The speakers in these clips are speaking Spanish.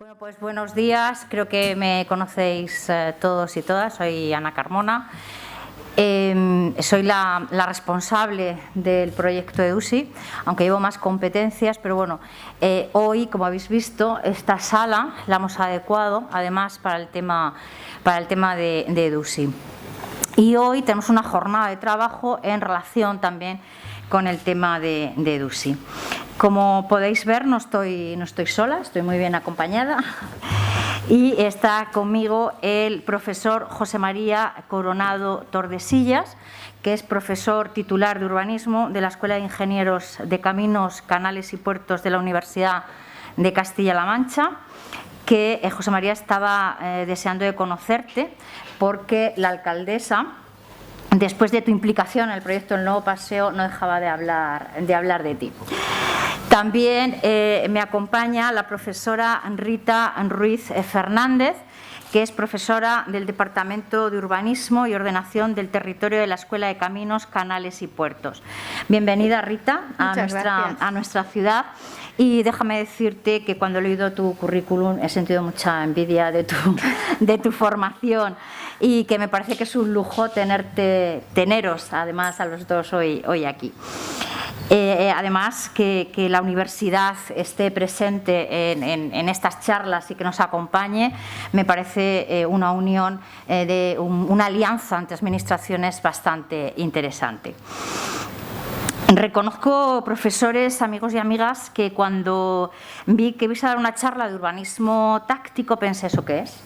Bueno, pues buenos días. Creo que me conocéis todos y todas. Soy Ana Carmona. Soy la responsable del proyecto EDUSI, aunque llevo más competencias, pero bueno, hoy, como habéis visto, esta sala la hemos adecuado además para el tema de EDUSI. Y hoy tenemos una jornada de trabajo en relación también con el tema de EDUSI. Como podéis ver, no estoy sola, estoy muy bien acompañada. Y está conmigo el profesor José María Coronado Tordesillas, que es profesor titular de urbanismo de la Escuela de Ingenieros de Caminos, Canales y Puertos de la Universidad de Castilla-La Mancha, que José María estaba deseando de conocerte porque la alcaldesa, después de tu implicación en el proyecto del nuevo paseo, no dejaba de hablar de ti. También me acompaña la profesora Rita Ruiz Fernández, que es profesora del Departamento de Urbanismo y Ordenación del Territorio de la Escuela de Caminos, Canales y Puertos. Bienvenida, Rita, a nuestra ciudad. Y déjame decirte que cuando he leído tu currículum he sentido mucha envidia de tu formación y que me parece que es un lujo teneros, además, a los dos hoy aquí. Además, que la universidad esté presente en estas charlas y que nos acompañe, me parece una unión, una alianza entre administraciones bastante interesante. Reconozco, profesores, amigos y amigas, que cuando vi que ibais a dar una charla de urbanismo táctico pensé, ¿eso qué es?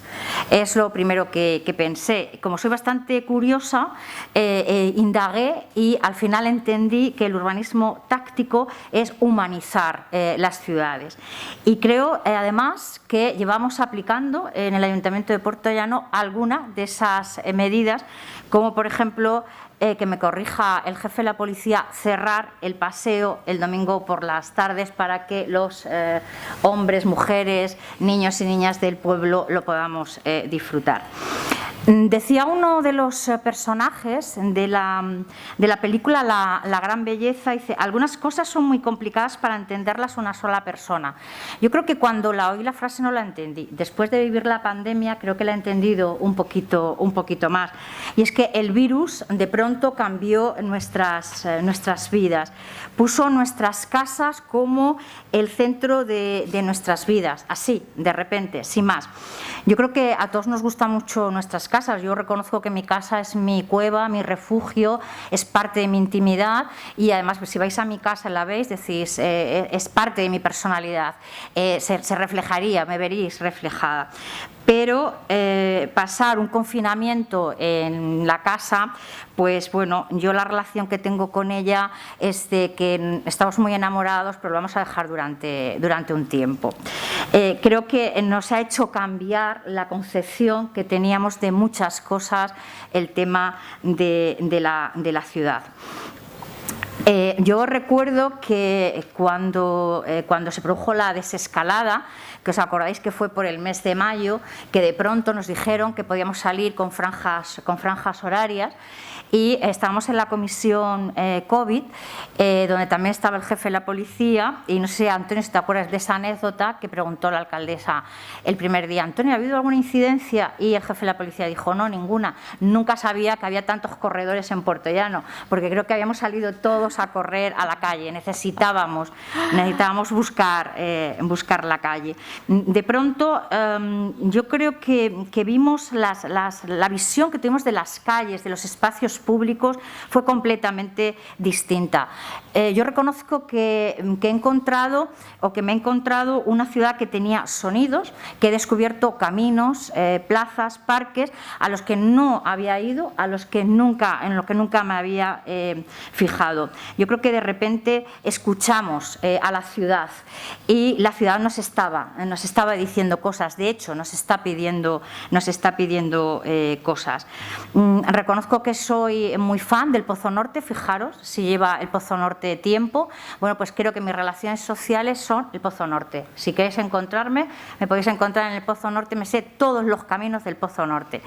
Es lo primero que pensé. Como soy bastante curiosa, indagué y al final entendí que el urbanismo táctico es humanizar las ciudades. Y creo, además, que llevamos aplicando en el Ayuntamiento de Puertollano alguna de esas medidas, como por ejemplo, que me corrija el jefe de la policía, cerrar el paseo el domingo por las tardes para que los hombres, mujeres, niños y niñas del pueblo lo podamos disfrutar. Decía uno de los personajes de la película La Gran Belleza, dice: algunas cosas son muy complicadas para entenderlas una sola persona. Yo creo que cuando la oí la frase no la entendí. Después de vivir la pandemia creo que la he entendido un poquito más. Y es que el virus de pronto cambió nuestras vidas. Puso nuestras casas como el centro de nuestras vidas, así, de repente, sin más. Yo creo que a todos nos gustan mucho nuestras casas. Yo reconozco que mi casa es mi cueva, mi refugio, es parte de mi intimidad y además, pues, si vais a mi casa y la veis, decís, es parte de mi personalidad, se reflejaría, me veréis reflejada. Pero pasar un confinamiento en la casa, pues bueno, yo la relación que tengo con ella es de que estamos muy enamorados, pero lo vamos a dejar durante un tiempo. Creo que nos ha hecho cambiar la concepción que teníamos de muchas cosas el tema de la ciudad. Yo recuerdo que cuando se produjo la desescalada, que os acordáis que fue por el mes de mayo, que de pronto nos dijeron que podíamos salir con franjas horarias, y estábamos en la comisión COVID, donde también estaba el jefe de la policía, y no sé, Antonio, si te acuerdas de esa anécdota que preguntó la alcaldesa el primer día: Antonio, ¿ha habido alguna incidencia? Y el jefe de la policía dijo: no, ninguna. Nunca sabía que había tantos corredores en Puertollano, porque creo que habíamos salido todos a correr a la calle, necesitábamos buscar la calle. De pronto, yo creo que vimos la visión que tuvimos de las calles, de los espacios públicos, fue completamente distinta. Yo reconozco que me he encontrado una ciudad que tenía sonidos, que he descubierto caminos, plazas, parques a los que no había ido, en lo que nunca me había fijado. Yo creo que de repente escuchamos a la ciudad y la ciudad nos estaba diciendo cosas. De hecho, nos está pidiendo cosas. Reconozco que soy muy fan del Pozo Norte. Fijaros, si lleva el Pozo Norte tiempo. Bueno, pues creo que mis relaciones sociales son el Pozo Norte. Si queréis encontrarme, me podéis encontrar en el Pozo Norte. Me sé todos los caminos del Pozo Norte.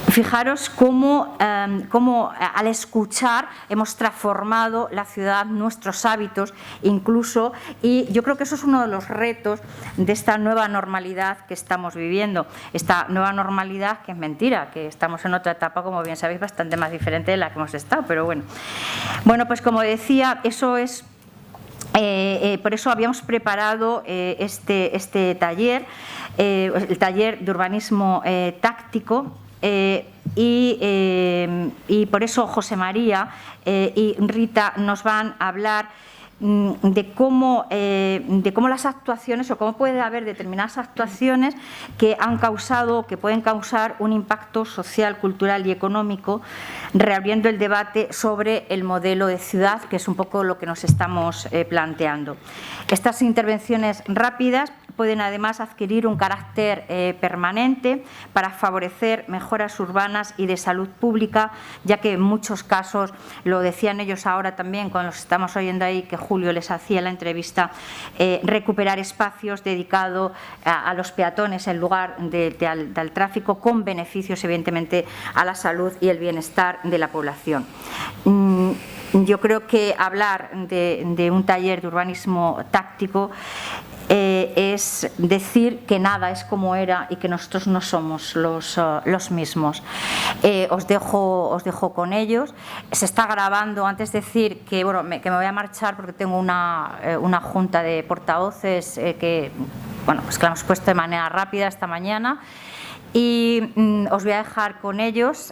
Fijaros cómo al escuchar hemos transformado la ciudad, nuestros hábitos incluso, y yo creo que eso es uno de los retos de esta nueva normalidad que estamos viviendo. Esta nueva normalidad que es mentira, que estamos en otra etapa, como bien sabéis, bastante más diferente de la que hemos estado, pero bueno. Bueno, pues como decía, eso es... por eso habíamos preparado este taller, el taller de urbanismo táctico, y por eso José María y Rita nos van a hablar de cómo las actuaciones, o cómo puede haber determinadas actuaciones que han causado, que pueden causar un impacto social, cultural y económico, reabriendo el debate sobre el modelo de ciudad, que es un poco lo que nos estamos planteando. Estas intervenciones rápidas pueden además adquirir un carácter permanente para favorecer mejoras urbanas y de salud pública, ya que en muchos casos, lo decían ellos ahora también cuando los estamos oyendo ahí, que Julio les hacía la entrevista, recuperar espacios dedicados a los peatones en lugar del tráfico, con beneficios evidentemente a la salud y el bienestar de la población. Yo creo que hablar de un taller de urbanismo táctico es decir que nada es como era y que nosotros no somos los mismos. Os dejo con ellos. Se está grabando. Antes de decir que, bueno, que me voy a marchar porque tengo una junta de portavoces que la hemos puesto de manera rápida esta mañana. Y os voy a dejar con ellos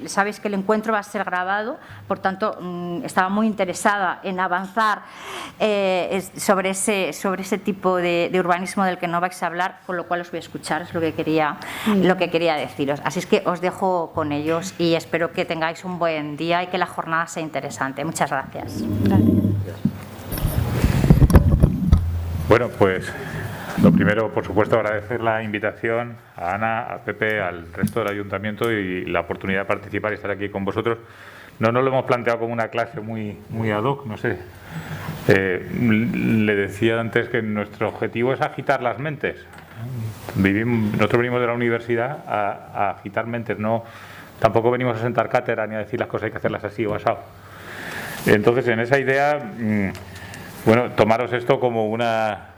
sabéis que el encuentro va a ser grabado, por tanto estaba muy interesada en avanzar sobre ese tipo de urbanismo del que no vais a hablar, con lo cual os voy a escuchar, es lo que quería deciros. Así es que os dejo con ellos y espero que tengáis un buen día y que la jornada sea interesante. Muchas gracias. Bueno, pues lo primero, por supuesto, agradecer la invitación a Ana, a Pepe, al resto del ayuntamiento y la oportunidad de participar y estar aquí con vosotros. No nos lo hemos planteado como una clase muy ad hoc, no sé. Le decía antes que nuestro objetivo es agitar las mentes. Nosotros venimos de la universidad a agitar mentes, tampoco venimos a sentar cátedra ni a decir las cosas hay que hacerlas así o asado. Entonces, en esa idea, tomaros esto como una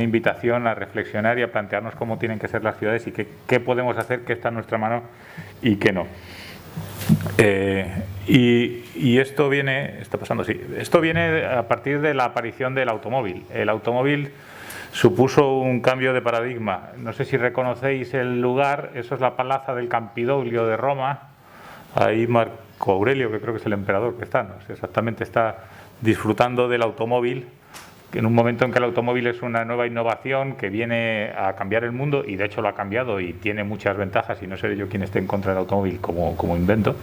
invitación a reflexionar y a plantearnos cómo tienen que ser las ciudades y qué podemos hacer, qué está en nuestra mano y qué no. Y esto viene a partir de la aparición del automóvil. El automóvil supuso un cambio de paradigma. No sé si reconocéis el lugar, eso es la Plaza del Campidoglio de Roma. Ahí Marco Aurelio, que creo que es el emperador que está, no sé exactamente, está disfrutando del automóvil, en un momento en que el automóvil es una nueva innovación que viene a cambiar el mundo, y de hecho lo ha cambiado y tiene muchas ventajas, y no seré yo quien esté en contra del automóvil como invento.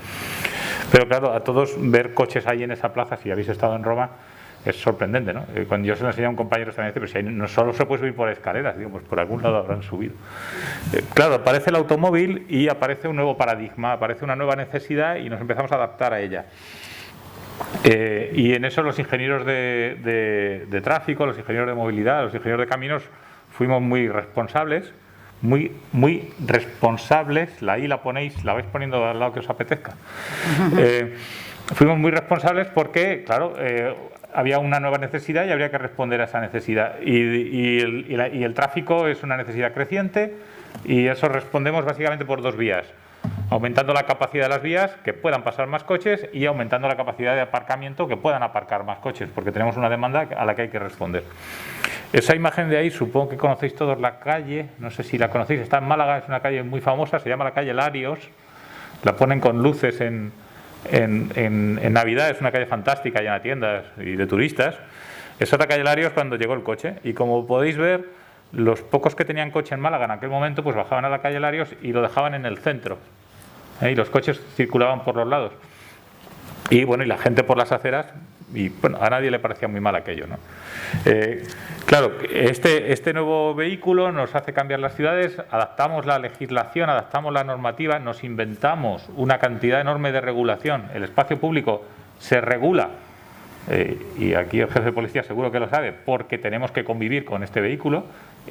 Pero claro, a todos ver coches ahí en esa plaza, si habéis estado en Roma, es sorprendente, ¿no? Cuando yo se lo enseñé a un compañero, también dice, pero si ahí no solo se puede subir por escaleras, digo, pues por algún lado habrán subido. Claro, aparece el automóvil y aparece un nuevo paradigma, aparece una nueva necesidad y nos empezamos a adaptar a ella. Y en eso los ingenieros de tráfico, los ingenieros de movilidad, los ingenieros de caminos, fuimos muy responsables, muy responsables. La I la ponéis, la vais poniendo al lado que os apetezca. Fuimos muy responsables porque, claro, había una nueva necesidad y habría que responder a esa necesidad. Y el tráfico es una necesidad creciente, y eso respondemos básicamente por dos vías: aumentando la capacidad de las vías, que puedan pasar más coches, y aumentando la capacidad de aparcamiento, que puedan aparcar más coches, porque tenemos una demanda a la que hay que responder. Esa imagen de ahí, supongo que conocéis todos la calle, no sé si la conocéis, está en Málaga, es una calle muy famosa, se llama la calle Larios, la ponen con luces en Navidad, es una calle fantástica, llena de tiendas y de turistas. Esa es la calle Larios cuando llegó el coche, y como podéis ver, los pocos que tenían coche en Málaga en aquel momento, pues bajaban a la calle Larios y lo dejaban en el centro. Y los coches circulaban por los lados. Y bueno, y la gente por las aceras, y bueno, a nadie le parecía muy mal aquello, ¿no? Claro, este nuevo vehículo nos hace cambiar las ciudades, adaptamos la legislación, adaptamos la normativa, nos inventamos una cantidad enorme de regulación. El espacio público se regula, y aquí el jefe de policía seguro que lo sabe, porque tenemos que convivir con este vehículo,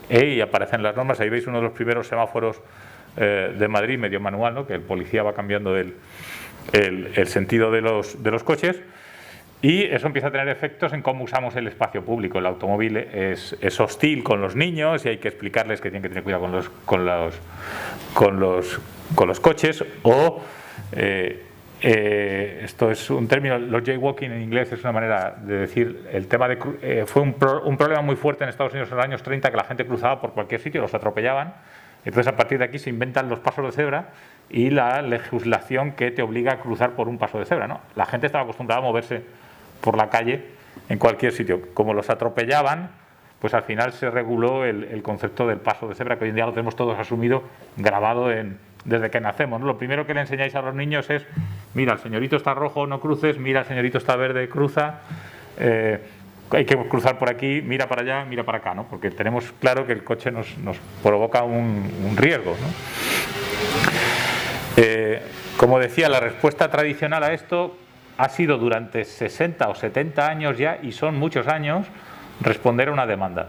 y aparecen las normas. Ahí veis uno de los primeros semáforos de Madrid, medio manual, ¿no? Que el policía va cambiando el sentido de los coches. Y eso empieza a tener efectos en cómo usamos el espacio público. El automóvil es hostil con los niños y hay que explicarles que tienen que tener cuidado con los coches. O esto es un término, los jaywalking en inglés es una manera de decir el tema de fue un problema muy fuerte en Estados Unidos en los años 30, que la gente cruzaba por cualquier sitio, los atropellaban. Entonces a partir de aquí se inventan los pasos de cebra y la legislación que te obliga a cruzar por un paso de cebra, ¿no? La gente estaba acostumbrada a moverse por la calle en cualquier sitio. Como los atropellaban, pues al final se reguló el concepto del paso de cebra, que hoy en día lo tenemos todos asumido, grabado desde que nacemos, ¿no? Lo primero que le enseñáis a los niños es: mira, el señorito está rojo, no cruces; mira, el señorito está verde, cruza; hay que cruzar por aquí, mira para allá, mira para acá, ¿no? Porque tenemos claro que el coche nos provoca un riesgo, ¿no? Como decía, la respuesta tradicional a esto ha sido durante 60 o 70 años ya, y son muchos años, responder a una demanda.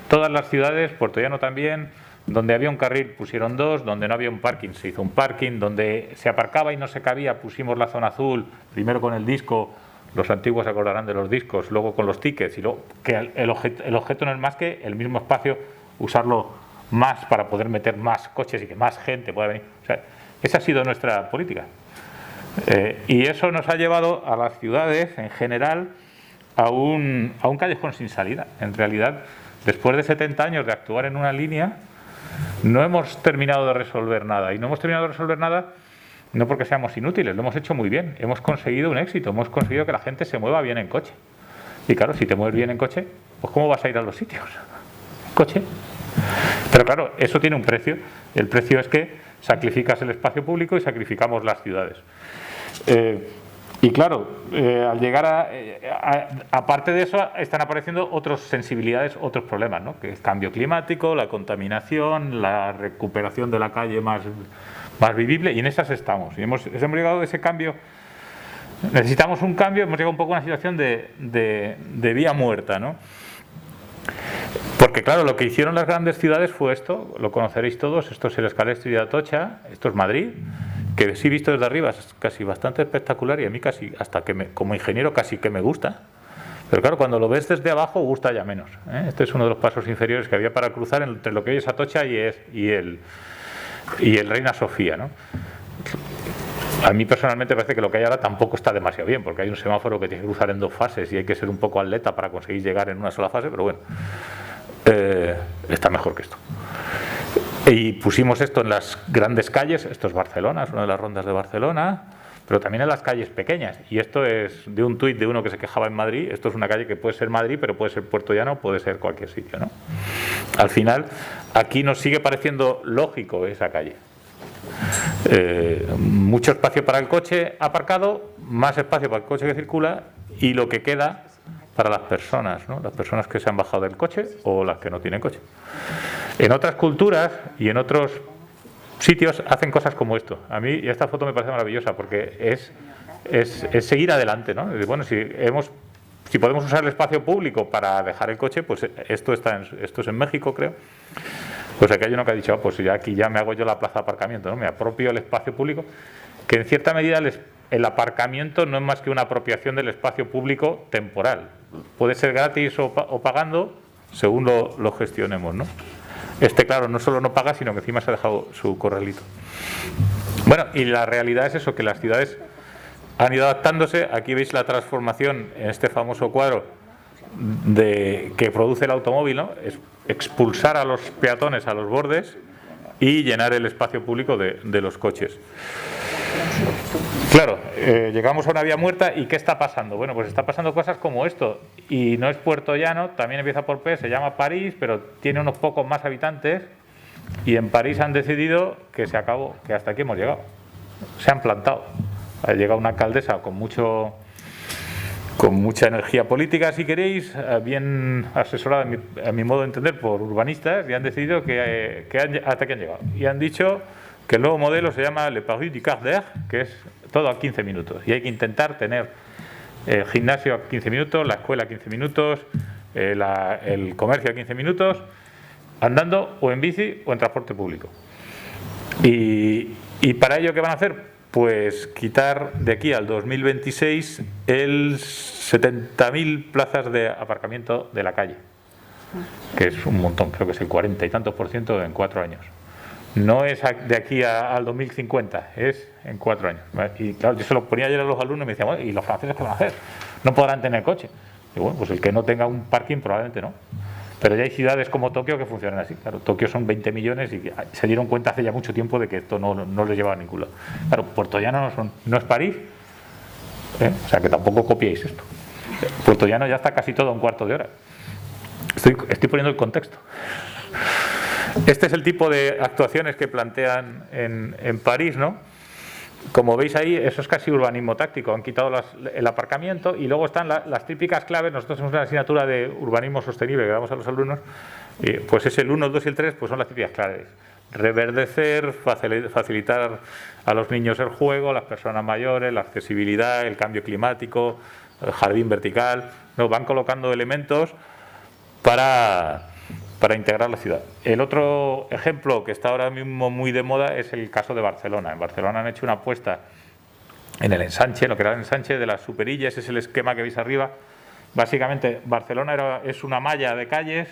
Todas las ciudades, Puerto Llano también, donde había un carril pusieron dos, donde no había un parking se hizo un parking, donde se aparcaba y no se cabía pusimos la zona azul, primero con el disco, los antiguos se acordarán de los discos, luego con los tickets, y luego que el objeto no es más que el mismo espacio, usarlo más para poder meter más coches y que más gente pueda venir. O sea, esa ha sido nuestra política. Y eso nos ha llevado a las ciudades en general a un callejón sin salida. En realidad, después de 70 años de actuar en una línea, no hemos terminado de resolver nada. Y no hemos terminado de resolver nada no porque seamos inútiles, lo hemos hecho muy bien. Hemos conseguido un éxito, hemos conseguido que la gente se mueva bien en coche. Y claro, si te mueves bien en coche, pues ¿cómo vas a ir a los sitios? Coche. Pero claro, eso tiene un precio. El precio es que sacrificas el espacio público y sacrificamos las ciudades. Y claro, al llegar aparte de eso, están apareciendo otras sensibilidades, otros problemas, ¿no? Que es cambio climático, la contaminación, la recuperación de la calle más vivible, y en esas estamos. Y hemos llegado a ese cambio. Necesitamos un cambio, hemos llegado un poco a una situación de vía muerta, ¿no? Porque claro, lo que hicieron las grandes ciudades fue esto, lo conoceréis todos, esto es el Scalestri de Atocha, esto es Madrid, que sí, visto desde arriba es casi bastante espectacular, y a mí casi, hasta que como ingeniero casi que me gusta, pero claro, cuando lo ves desde abajo gusta ya menos, ¿eh? Este es uno de los pasos inferiores que había para cruzar entre lo que hoy es Atocha y el Reina Sofía, ¿no? A mí personalmente parece que lo que hay ahora tampoco está demasiado bien, porque hay un semáforo que tiene que cruzar en dos fases y hay que ser un poco atleta para conseguir llegar en una sola fase, pero bueno, está mejor que esto. Y pusimos esto en las grandes calles, esto es Barcelona, es una de las rondas de Barcelona, pero también en las calles pequeñas. Y esto es de un tuit de uno que se quejaba en Madrid. Esto es una calle que puede ser Madrid, pero puede ser Puerto Llano, puede ser cualquier sitio, ¿no? Al final, aquí nos sigue pareciendo lógico esa calle. Mucho espacio para el coche aparcado, más espacio para el coche que circula, y lo que queda para las personas, ¿no? Las personas que se han bajado del coche o las que no tienen coche. En otras culturas y en otros sitios hacen cosas como esto. A mí esta foto me parece maravillosa porque es seguir adelante, ¿no? Bueno, si podemos usar el espacio público para dejar el coche, pues esto es en México, creo. Pues aquí hay uno que ha dicho, pues ya aquí ya me hago yo la plaza de aparcamiento, ¿no? Me apropio el espacio público, que en cierta medida el aparcamiento no es más que una apropiación del espacio público temporal. Puede ser gratis o pagando, según lo gestionemos, ¿no? Claro, no solo no paga, sino que encima se ha dejado su corralito. Bueno, y la realidad es eso, que las ciudades han ido adaptándose. Aquí veis la transformación en este famoso cuadro que produce el automóvil, ¿no? Es expulsar a los peatones a los bordes y llenar el espacio público de los coches. Claro, llegamos a una vía muerta. ¿Y qué está pasando? Bueno, pues está pasando cosas como esto, y no es Puerto Llano, también empieza por P, se llama París, pero tiene unos pocos más habitantes, y en París han decidido que se acabó, que hasta aquí hemos llegado. Se han plantado. Ha llegado una alcaldesa con mucha energía política, si queréis, bien asesorada a mi modo de entender por urbanistas, y han decidido hasta aquí han llegado. Y han dicho que el nuevo modelo se llama Le Paris du quart d'heure, que es todo a 15 minutos. Y hay que intentar tener el gimnasio a 15 minutos, la escuela a 15 minutos, el comercio a 15 minutos, andando o en bici o en transporte público. Y para ello, ¿qué van a hacer? Pues quitar de aquí al 2026 el 70.000 plazas de aparcamiento de la calle, que es un montón, creo que es el 40 y tantos % en 4 años. No es de aquí al 2050, es en 4 años. Y claro, yo se lo ponía ayer a los alumnos y me decían, bueno, ¿y los franceses qué van a hacer? ¿No podrán tener coche? Y bueno, pues el que no tenga un parking probablemente no. Pero ya hay ciudades como Tokio que funcionan así. Claro, Tokio son 20 millones y se dieron cuenta hace ya mucho tiempo de que esto no les lleva a ningún lado. Claro, Puerto Llano no es París, o sea que tampoco copiéis esto. Puerto Llano ya está casi todo a un cuarto de hora. Estoy poniendo el contexto. Este es el tipo de actuaciones que plantean en París, ¿no? Como veis ahí, eso es casi urbanismo táctico. Han quitado el aparcamiento y luego están las típicas claves. Nosotros tenemos una asignatura de urbanismo sostenible que damos a los alumnos. Pues es el 1, el 2 y el 3, pues son las típicas claves. Reverdecer, facilitar a los niños el juego, las personas mayores, la accesibilidad, el cambio climático, el jardín vertical. ¿No? Van colocando elementos para integrar la ciudad. El otro ejemplo que está ahora mismo muy de moda es el caso de Barcelona. En Barcelona han hecho una apuesta en el ensanche, lo que era el ensanche de las superillas, es el esquema que veis arriba. Básicamente, Barcelona es una malla de calles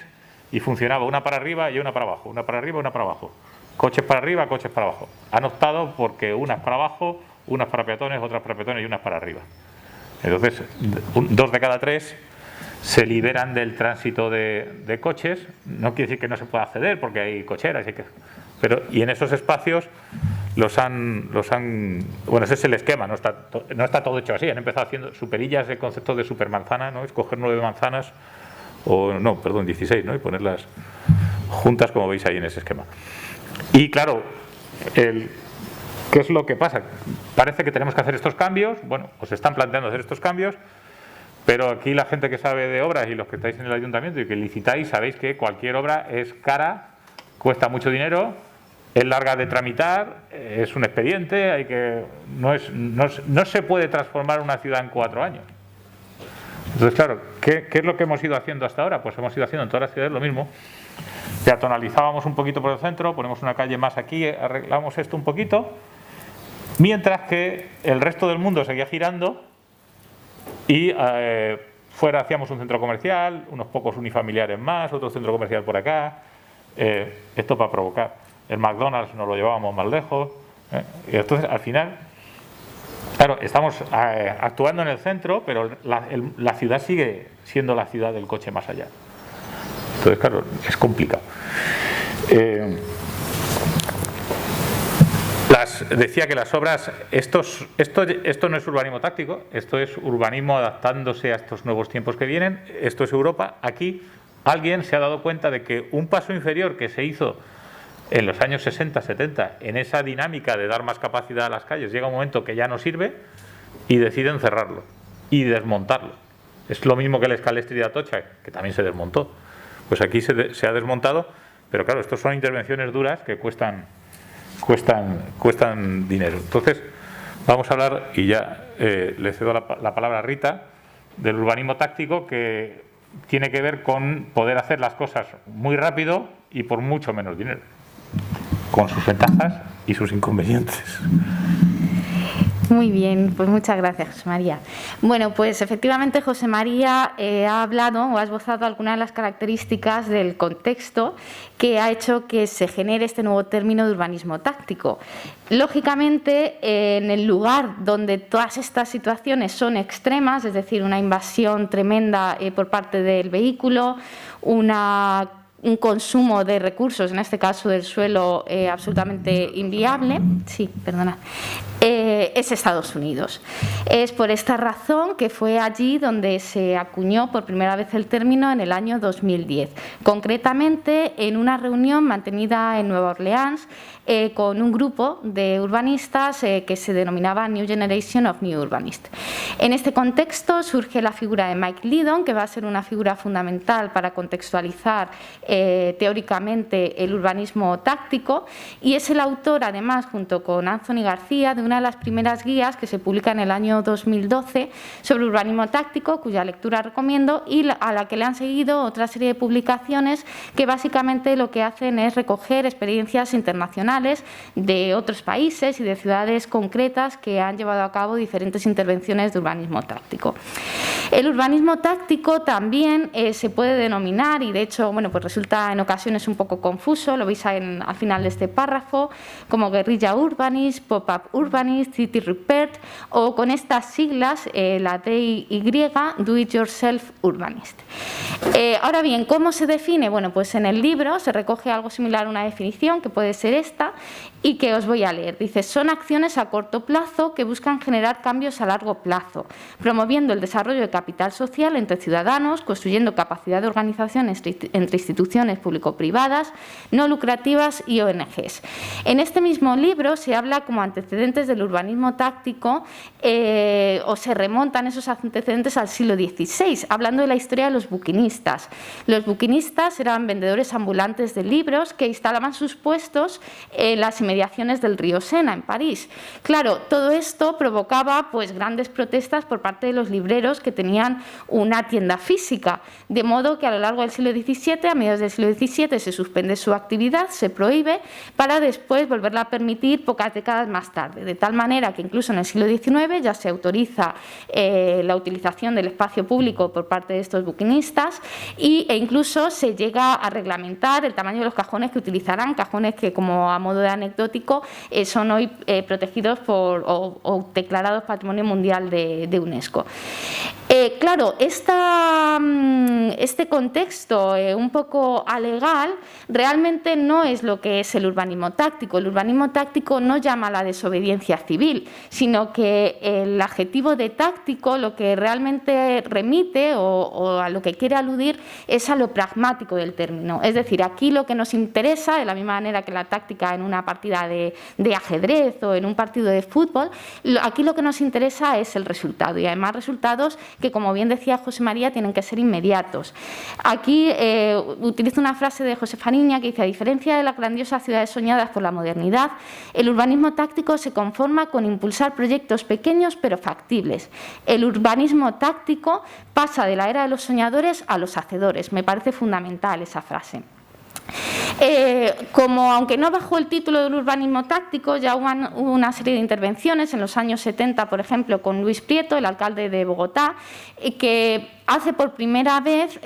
y funcionaba una para arriba y una para abajo, una para arriba y una para abajo. Coches para arriba, coches para abajo. Han optado porque unas para abajo, unas para peatones, otras para peatones y unas para arriba. Entonces, 2 de cada 3 se liberan del tránsito de coches. No quiere decir que no se pueda acceder porque hay cocheras, y en esos espacios bueno, ese es el esquema, no está todo hecho así. Han empezado haciendo superillas, el concepto de supermanzana, ¿no? Es coger 9 manzanas, 16, ¿no? Y ponerlas juntas como veis ahí en ese esquema. Y claro, ¿qué es lo que pasa? Parece que tenemos que hacer estos cambios. Bueno, pues se están planteando hacer estos cambios. Pero aquí la gente que sabe de obras y los que estáis en el ayuntamiento y que licitáis, sabéis que cualquier obra es cara, cuesta mucho dinero, es larga de tramitar, es un expediente, no se puede transformar una ciudad en 4 años. Entonces, claro, ¿qué es lo que hemos ido haciendo hasta ahora? Pues hemos ido haciendo en todas las ciudades lo mismo. Peatonalizábamos un poquito por el centro, ponemos una calle más aquí, arreglamos esto un poquito, mientras que el resto del mundo seguía girando. Y fuera hacíamos un centro comercial, unos pocos unifamiliares más, otro centro comercial por acá. Esto para provocar. El McDonald's nos lo llevábamos más lejos. Y entonces, al final, claro, estamos actuando en el centro, pero la ciudad sigue siendo la ciudad del coche más allá. Entonces, claro, es complicado. Decía que las obras, esto no es urbanismo táctico, esto es urbanismo adaptándose a estos nuevos tiempos que vienen. Esto es Europa. Aquí alguien se ha dado cuenta de que un paso inferior que se hizo en los años 60, 70, en esa dinámica de dar más capacidad a las calles, llega un momento que ya no sirve y deciden cerrarlo y desmontarlo. Es lo mismo que el Scalestri de Atocha, que también se desmontó. Pues aquí se ha desmontado, pero claro, estos son intervenciones duras que cuestan dinero. Entonces, vamos a hablar, y ya le cedo la palabra a Rita, del urbanismo táctico, que tiene que ver con poder hacer las cosas muy rápido y por mucho menos dinero, con sus ventajas y sus inconvenientes. Muy bien, pues muchas gracias, José María. Bueno, pues efectivamente José María ha hablado o ha esbozado algunas de las características del contexto que ha hecho que se genere este nuevo término de urbanismo táctico. Lógicamente, en el lugar donde todas estas situaciones son extremas, es decir, una invasión tremenda por parte del vehículo, un consumo de recursos, en este caso del suelo, absolutamente inviable, es Estados Unidos. Es por esta razón que fue allí donde se acuñó por primera vez el término en el año 2010, concretamente en una reunión mantenida en Nueva Orleans con un grupo de urbanistas que se denominaba New Generation of New Urbanists. En este contexto surge la figura de Mike Lydon, que va a ser una figura fundamental para contextualizar teóricamente el urbanismo táctico, y es el autor, además, junto con Anthony García, de una una de las primeras guías que se publica en el año 2012 sobre urbanismo táctico, cuya lectura recomiendo, y a la que le han seguido otra serie de publicaciones que básicamente lo que hacen es recoger experiencias internacionales de otros países y de ciudades concretas que han llevado a cabo diferentes intervenciones de urbanismo táctico. El urbanismo táctico también se puede denominar, y de hecho pues resulta en ocasiones un poco confuso, lo veis al final de este párrafo, como guerrilla urbanism, pop-up urbanism, city repair, o con estas siglas, la DIY, do it yourself urbanist. Ahora bien, ¿cómo se define? Bueno, pues en el libro se recoge algo similar a una definición, que puede ser esta, y que os voy a leer. Dice: son acciones a corto plazo que buscan generar cambios a largo plazo, promoviendo el desarrollo de capital social entre ciudadanos, construyendo capacidad de organización entre instituciones público-privadas, no lucrativas y ONGs. En este mismo libro se habla como antecedentes del urbanismo táctico, o se remontan esos antecedentes al siglo XVI, hablando de la historia de los buquinistas. Los buquinistas eran vendedores ambulantes de libros que instalaban sus puestos en las inmediaciones del río Sena, en París. Claro, todo esto provocaba pues grandes protestas por parte de los libreros que tenían una tienda física, de modo que a lo largo del siglo XVII, a mediados del siglo XVII, se suspende su actividad, se prohíbe, para después volverla a permitir pocas décadas más tarde, de tal manera que incluso en el siglo XIX ya se autoriza la utilización del espacio público por parte de estos buquinistas, e incluso se llega a reglamentar el tamaño de los cajones que utilizarán, cajones que, como a modo de anecdótico, son hoy protegidos o declarados Patrimonio Mundial de UNESCO. Claro, este contexto un poco alegal realmente no es lo que es el urbanismo táctico. El urbanismo táctico no llama a la desobediencia civil, sino que el adjetivo de táctico lo que realmente remite o a lo que quiere aludir es a lo pragmático del término. Es decir, aquí lo que nos interesa, de la misma manera que la táctica en una partida de ajedrez o en un partido de fútbol, aquí lo que nos interesa es el resultado, y además resultados que, como bien decía José María, tienen que ser inmediatos. Aquí utilizo una frase de José Fariña que dice: a diferencia de las grandiosas ciudades soñadas por la modernidad, el urbanismo táctico se conforma con impulsar proyectos pequeños pero factibles. El urbanismo táctico pasa de la era de los soñadores a los hacedores. Me parece fundamental esa frase. Como aunque no bajo el título del urbanismo táctico, ya hubo una serie de intervenciones en los años 70, por ejemplo, con Luis Prieto, el alcalde de Bogotá, que hace por primera vez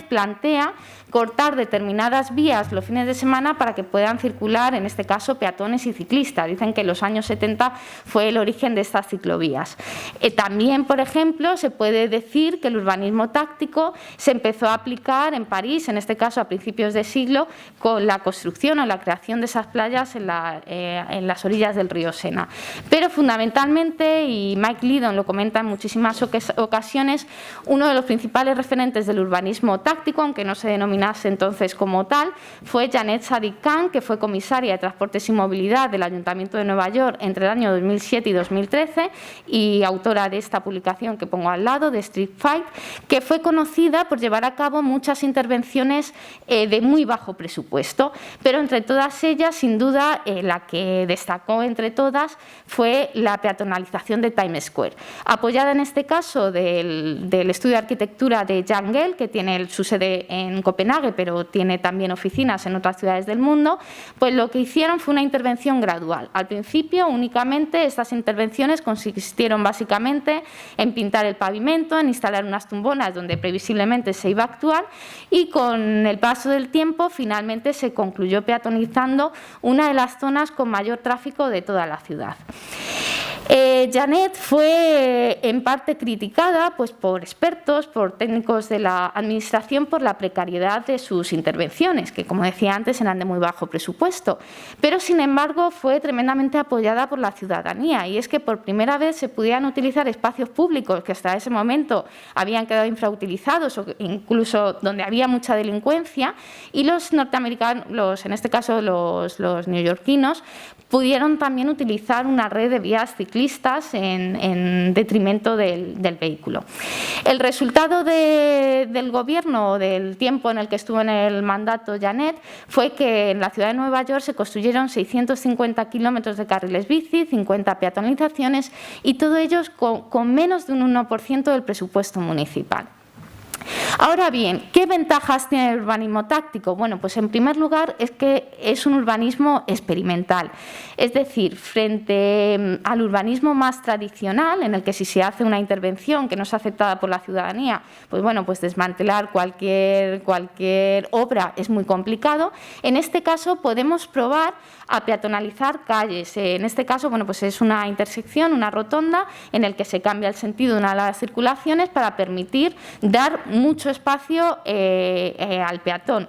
plantea cortar determinadas vías los fines de semana para que puedan circular, en este caso, peatones y ciclistas. Dicen que en los años 70 fue el origen de estas ciclovías. También, por ejemplo, se puede decir que el urbanismo táctico se empezó a aplicar en París, en este caso a principios de siglo, con la construcción o la creación de esas playas en las orillas del río Sena. Pero fundamentalmente, y Mike Lydon lo comenta en muchísimas ocasiones, uno de los principales referentes del urbanismo táctico, aunque no se denomina entonces como tal, fue Janet Sadik-Khan, que fue comisaria de Transportes y Movilidad del Ayuntamiento de Nueva York entre el año 2007 y 2013 y autora de esta publicación que pongo al lado, de Street Fight, que fue conocida por llevar a cabo muchas intervenciones de muy bajo presupuesto, pero entre todas ellas, sin duda, la que destacó entre todas fue la peatonalización de Times Square, apoyada en este caso del estudio de arquitectura de Jan Gehl, que tiene su sede en Copenhague, pero tiene también oficinas en otras ciudades del mundo. Pues lo que hicieron fue una intervención gradual. Al principio, únicamente, estas intervenciones consistieron básicamente en pintar el pavimento, en instalar unas tumbonas donde previsiblemente se iba a actuar, y con el paso del tiempo finalmente se concluyó peatonizando una de las zonas con mayor tráfico de toda la ciudad. Janet fue en parte criticada pues, por expertos, por técnicos de la administración, por la precariedad de sus intervenciones, que, como decía antes, eran de muy bajo presupuesto, pero sin embargo fue tremendamente apoyada por la ciudadanía, y es que por primera vez se pudieran utilizar espacios públicos que hasta ese momento habían quedado infrautilizados o incluso donde había mucha delincuencia, y los norteamericanos, en este caso los neoyorquinos, pudieron también utilizar una red de vías ciclistas ciclistas en detrimento del vehículo. El resultado del gobierno, del tiempo en el que estuvo en el mandato Janet, fue que en la ciudad de Nueva York se construyeron 650 kilómetros de carriles bici, 50 peatonalizaciones y todo ello con menos de un 1% del presupuesto municipal. Ahora bien, ¿qué ventajas tiene el urbanismo táctico? Bueno, pues en primer lugar es que es un urbanismo experimental. Es decir, frente al urbanismo más tradicional, en el que si se hace una intervención que no es aceptada por la ciudadanía, pues bueno, pues desmantelar cualquier obra es muy complicado. En este caso podemos probar a peatonalizar calles. En este caso, bueno, pues es una intersección, una rotonda, en el que se cambia el sentido de una de las circulaciones para permitir dar mucho espacio al peatón.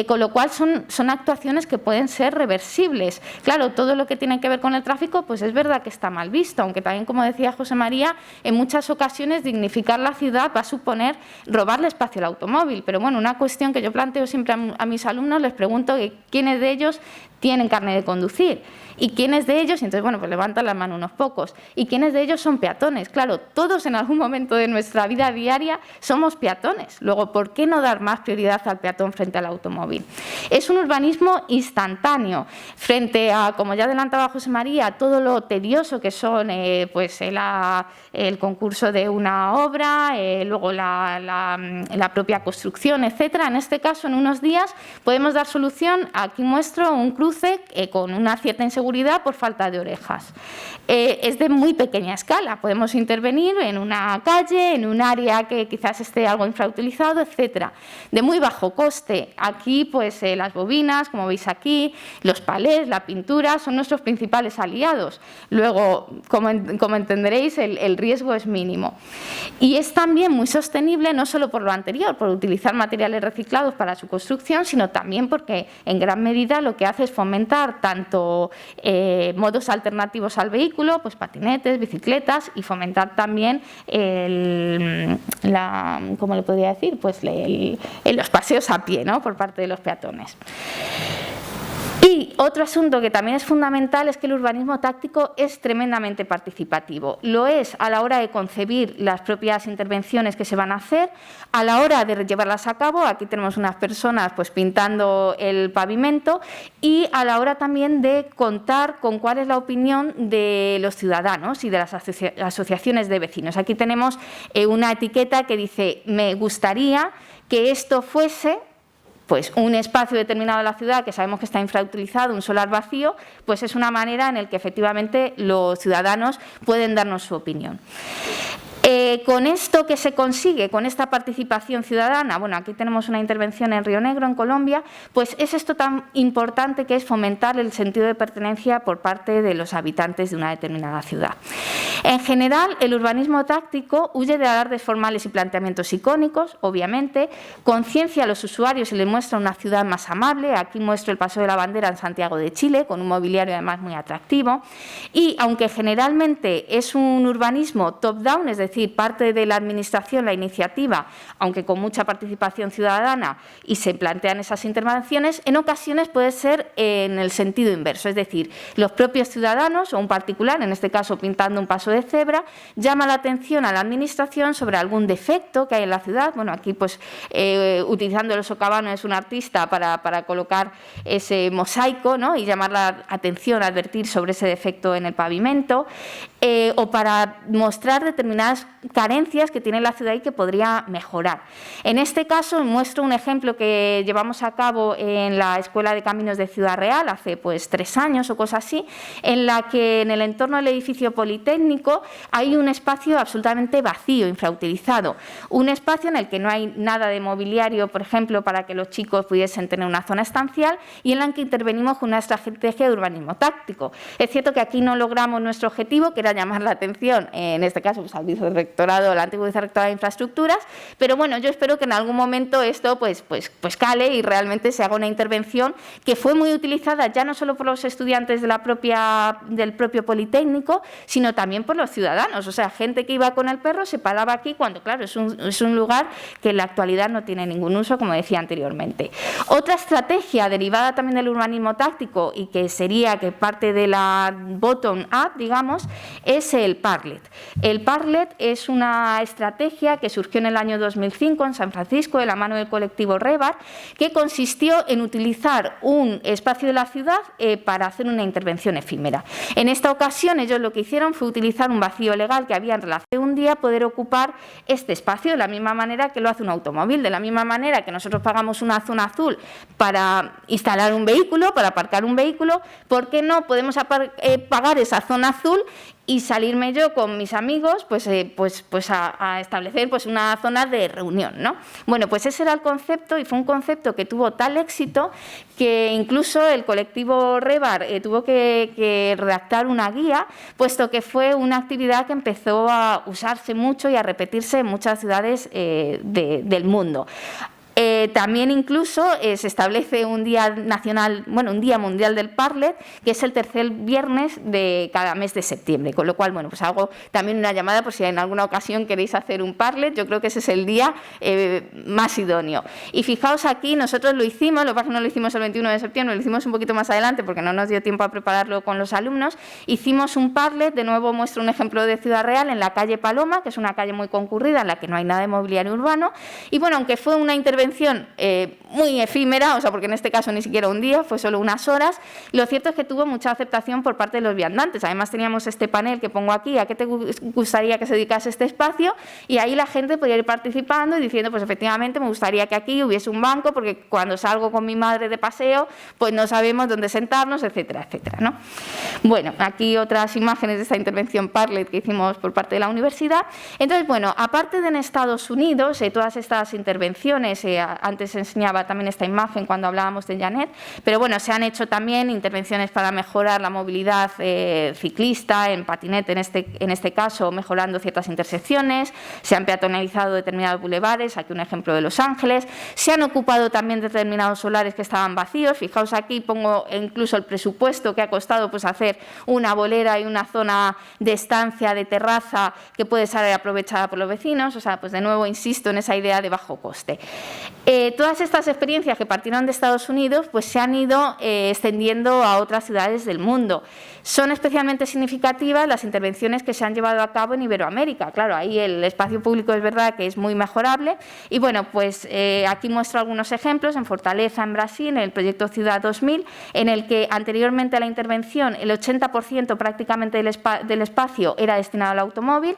Con lo cual son actuaciones que pueden ser reversibles. Claro, todo lo que tiene que ver con el tráfico, pues es verdad que está mal visto, aunque también, como decía José María, en muchas ocasiones dignificar la ciudad va a suponer robarle espacio al automóvil. Pero bueno, una cuestión que yo planteo siempre a mis alumnos, les pregunto quiénes de ellos tienen carnet de conducir y quiénes de ellos, y entonces bueno, pues levantan la mano unos pocos, y quiénes de ellos son peatones. Claro, todos en algún momento de nuestra vida diaria somos peatones. Luego, ¿por qué no dar más prioridad al peatón frente al automóvil? Es un urbanismo instantáneo frente a, como ya adelantaba José María, todo lo tedioso que son pues el concurso de una obra, luego la propia construcción, etcétera. En este caso, en unos días podemos dar solución. Aquí muestro un cruce con una cierta inseguridad por falta de orejas. Es de muy pequeña escala. Podemos intervenir en una calle, en un área que quizás esté algo infrautilizado, etcétera. De muy bajo coste. Aquí, pues las bobinas, como veis aquí, los palés, la pintura, son nuestros principales aliados. Luego, como entenderéis, el riesgo es mínimo. Y es también muy sostenible, no solo por lo anterior, por utilizar materiales reciclados para su construcción, sino también porque en gran medida lo que hace es fomentar tanto modos alternativos al vehículo, pues patinetes, bicicletas, y fomentar también ¿cómo le podría decir? Pues los paseos a pie, ¿no?, por parte de los peatones. Y otro asunto que también es fundamental es que el urbanismo táctico es tremendamente participativo. Lo es a la hora de concebir las propias intervenciones que se van a hacer, a la hora de llevarlas a cabo. Aquí tenemos unas personas pues pintando el pavimento, y a la hora también de contar con cuál es la opinión de los ciudadanos y de las asociaciones de vecinos. Aquí tenemos una etiqueta que dice: me gustaría que esto fuese pues un espacio determinado de la ciudad que sabemos que está infrautilizado, un solar vacío, pues es una manera en la que efectivamente los ciudadanos pueden darnos su opinión. Con esto que se consigue, con esta participación ciudadana, bueno, aquí tenemos una intervención en Río Negro, en Colombia, pues es esto tan importante que es fomentar el sentido de pertenencia por parte de los habitantes de una determinada ciudad. En general, el urbanismo táctico huye de alardes formales y planteamientos icónicos, obviamente, conciencia a los usuarios y les muestra una ciudad más amable. Aquí muestro el Paseo de la Bandera en Santiago de Chile, con un mobiliario además muy atractivo, y aunque generalmente es un urbanismo top-down, es decir, parte de la administración, la iniciativa, aunque con mucha participación ciudadana, y se plantean esas intervenciones, en ocasiones puede ser en el sentido inverso, es decir, los propios ciudadanos o un particular, en este caso pintando un paso de cebra, llama la atención a la administración sobre algún defecto que hay en la ciudad. Bueno, aquí pues utilizando el socavano es un artista para colocar ese mosaico, ¿no?, y llamar la atención, advertir sobre ese defecto en el pavimento, o para mostrar determinadas carencias que tiene la ciudad y que podría mejorar. En este caso muestro un ejemplo que llevamos a cabo en la Escuela de Caminos de Ciudad Real hace pues 3 años o cosas así, en la que en el entorno del edificio Politécnico hay un espacio absolutamente vacío, infrautilizado, un espacio en el que no hay nada de mobiliario, por ejemplo, para que los chicos pudiesen tener una zona estancial, y en la que intervenimos con una estrategia de urbanismo táctico. Es cierto que aquí no logramos nuestro objetivo, que era llamar la atención, en este caso pues, al vicerrectorado, al antiguo vicerrectorado de Infraestructuras, pero bueno, yo espero que en algún momento esto pues cale y realmente se haga una intervención que fue muy utilizada ya no solo por los estudiantes del propio Politécnico, sino también por los ciudadanos. O sea, gente que iba con el perro se paraba aquí cuando, claro, es un lugar que en la actualidad no tiene ningún uso, como decía anteriormente. Otra estrategia derivada también del urbanismo táctico y que sería que parte de la bottom-up, digamos, es el Parlet. El Parlet es una estrategia que surgió en el año 2005 en San Francisco de la mano del colectivo Rebar, que consistió en utilizar un espacio de la ciudad para hacer una intervención efímera. En esta ocasión ellos lo que hicieron fue utilizar un vacío legal que había en relación a un día, poder ocupar este espacio de la misma manera que lo hace un automóvil, de la misma manera que nosotros pagamos una zona azul para instalar un vehículo, para aparcar un vehículo. ¿Por qué no podemos pagar esa zona azul y salirme yo con mis amigos a establecer una zona de reunión, ¿no? Bueno, pues ese era el concepto, y fue un concepto que tuvo tal éxito que incluso el colectivo Rebar tuvo que redactar una guía, puesto que fue una actividad que empezó a usarse mucho y a repetirse en muchas ciudades del mundo. También incluso se establece un día nacional, un día mundial del Parlet, que es el tercer viernes de cada mes de septiembre, con lo cual, pues hago también una llamada por si en alguna ocasión queréis hacer un Parlet. Yo creo que ese es el día más idóneo. Y fijaos aquí, nosotros lo hicimos, lo que pasa es que no lo hicimos el 21 de septiembre, lo hicimos un poquito más adelante porque no nos dio tiempo a prepararlo con los alumnos. Hicimos un Parlet, de nuevo muestro un ejemplo de Ciudad Real, en la calle Paloma, que es una calle muy concurrida en la que no hay nada de mobiliario urbano, y bueno, aunque fue una intervención muy efímera, porque en este caso ni siquiera un día, fue solo unas horas, lo cierto es que tuvo mucha aceptación por parte de los viandantes. Además teníamos este panel que pongo aquí, ¿a qué te gustaría que se dedicase este espacio? Y ahí la gente podía ir participando y diciendo, pues efectivamente me gustaría que aquí hubiese un banco, porque cuando salgo con mi madre de paseo, pues no sabemos dónde sentarnos, etcétera, etcétera, ¿no? Bueno, aquí otras imágenes de esta intervención Parlet que hicimos por parte de la universidad. Entonces, aparte de en Estados Unidos, todas estas intervenciones, antes enseñaba también esta imagen cuando hablábamos de Janet, pero se han hecho también intervenciones para mejorar la movilidad ciclista, en patinete en este caso, mejorando ciertas intersecciones, se han peatonalizado determinados bulevares, aquí un ejemplo de Los Ángeles, se han ocupado también determinados solares que estaban vacíos. Fijaos aquí, pongo incluso el presupuesto que ha costado hacer una bolera y una zona de estancia, de terraza, que puede ser aprovechada por los vecinos. De nuevo insisto en esa idea de bajo coste. Todas estas experiencias que partieron de Estados Unidos se han ido extendiendo a otras ciudades del mundo. Son especialmente significativas las intervenciones que se han llevado a cabo en Iberoamérica. Claro, ahí el espacio público es verdad que es muy mejorable y aquí muestro algunos ejemplos. En Fortaleza, en Brasil, en el proyecto Ciudad 2000, en el que anteriormente a la intervención el 80% prácticamente del espacio era destinado al automóvil.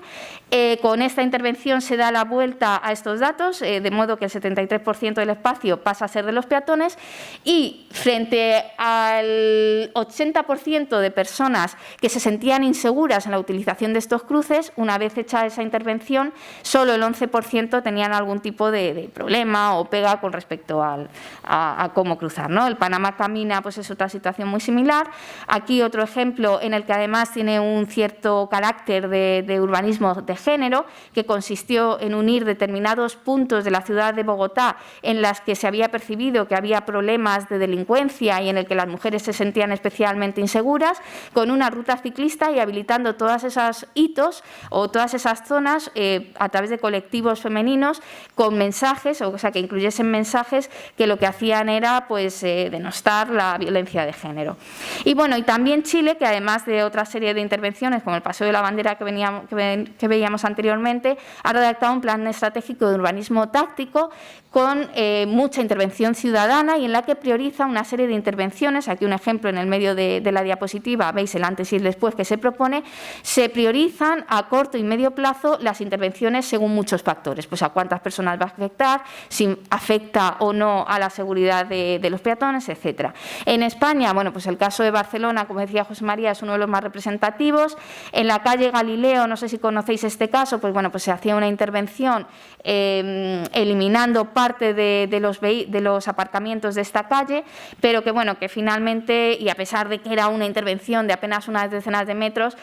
Con esta intervención se da la vuelta a estos datos, de modo que el 73% del espacio pasa a ser de los peatones, y frente al 80% de personas que se sentían inseguras en la utilización de estos cruces, una vez hecha esa intervención, solo el 11% tenían algún tipo de problema o pega con respecto a cómo cruzar, ¿no? El Panamá Camina es otra situación muy similar. Aquí otro ejemplo en el que además tiene un cierto carácter de urbanismo de género, que consistió en unir determinados puntos de la ciudad de Bogotá en las que se había percibido que había problemas de delincuencia y en el que las mujeres se sentían especialmente inseguras, con una ruta ciclista y habilitando todas esas hitos o todas esas zonas a través de colectivos femeninos con mensajes, que incluyesen mensajes que lo que hacían era denostar la violencia de género. Y también Chile, que además de otra serie de intervenciones como el Paseo de la Bandera que veíamos anteriormente, ha redactado un plan estratégico de urbanismo táctico con mucha intervención ciudadana y en la que prioriza una serie de intervenciones. Aquí un ejemplo en el medio de la diapositiva, veis el antes y el después que se propone. Se priorizan a corto y medio plazo las intervenciones según muchos factores, a cuántas personas va a afectar, si afecta o no a la seguridad de los peatones, etcétera. En España, el caso de Barcelona, como decía José María, es uno de los más representativos. En la calle Galileo, no sé si conocéis este caso, se hacía una intervención eliminando parte de los aparcamientos de esta calle, pero que finalmente, y a pesar de que era una intervención de apenas unas decenas de metros,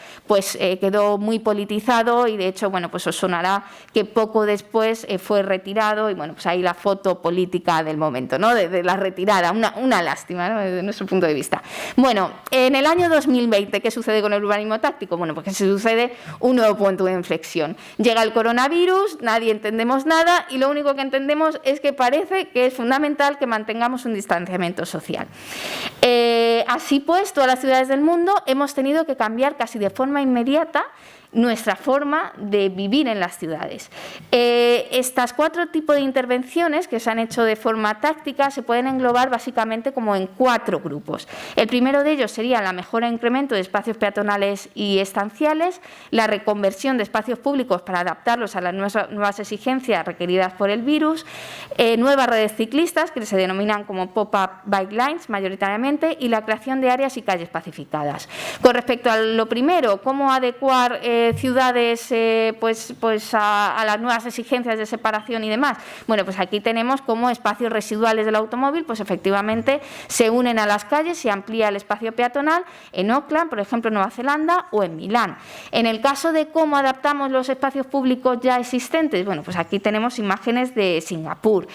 quedó muy politizado y de hecho, os sonará que poco después fue retirado y ahí la foto política del momento, ¿no? de la retirada, una lástima, ¿no? Desde nuestro punto de vista. En el año 2020, ¿qué sucede con el urbanismo táctico? Que se sucede un nuevo punto de inflexión. Llega el coronavirus, nadie entendemos nada y lo único que entendemos es que parece que es fundamental que mantengamos un distanciamiento social. Así pues, todas las ciudades del mundo hemos tenido que cambiar casi de forma inmediata nuestra forma de vivir en las ciudades. Estas 4 tipos de intervenciones que se han hecho de forma táctica se pueden englobar básicamente como en 4 grupos. El primero de ellos sería la mejora e incremento de espacios peatonales y estanciales, la reconversión de espacios públicos para adaptarlos a las nuevas exigencias requeridas por el virus, nuevas redes ciclistas que se denominan como pop-up bike lines mayoritariamente, y la creación de áreas y calles pacificadas. Con respecto a lo primero, cómo adecuar ciudades pues a las nuevas exigencias de separación y demás. Bueno, pues aquí tenemos cómo espacios residuales del automóvil pues efectivamente se unen a las calles, se amplía el espacio peatonal en Auckland, por ejemplo, en Nueva Zelanda, o en Milán. En el caso de cómo adaptamos los espacios públicos ya existentes, bueno, pues aquí tenemos imágenes de Singapur,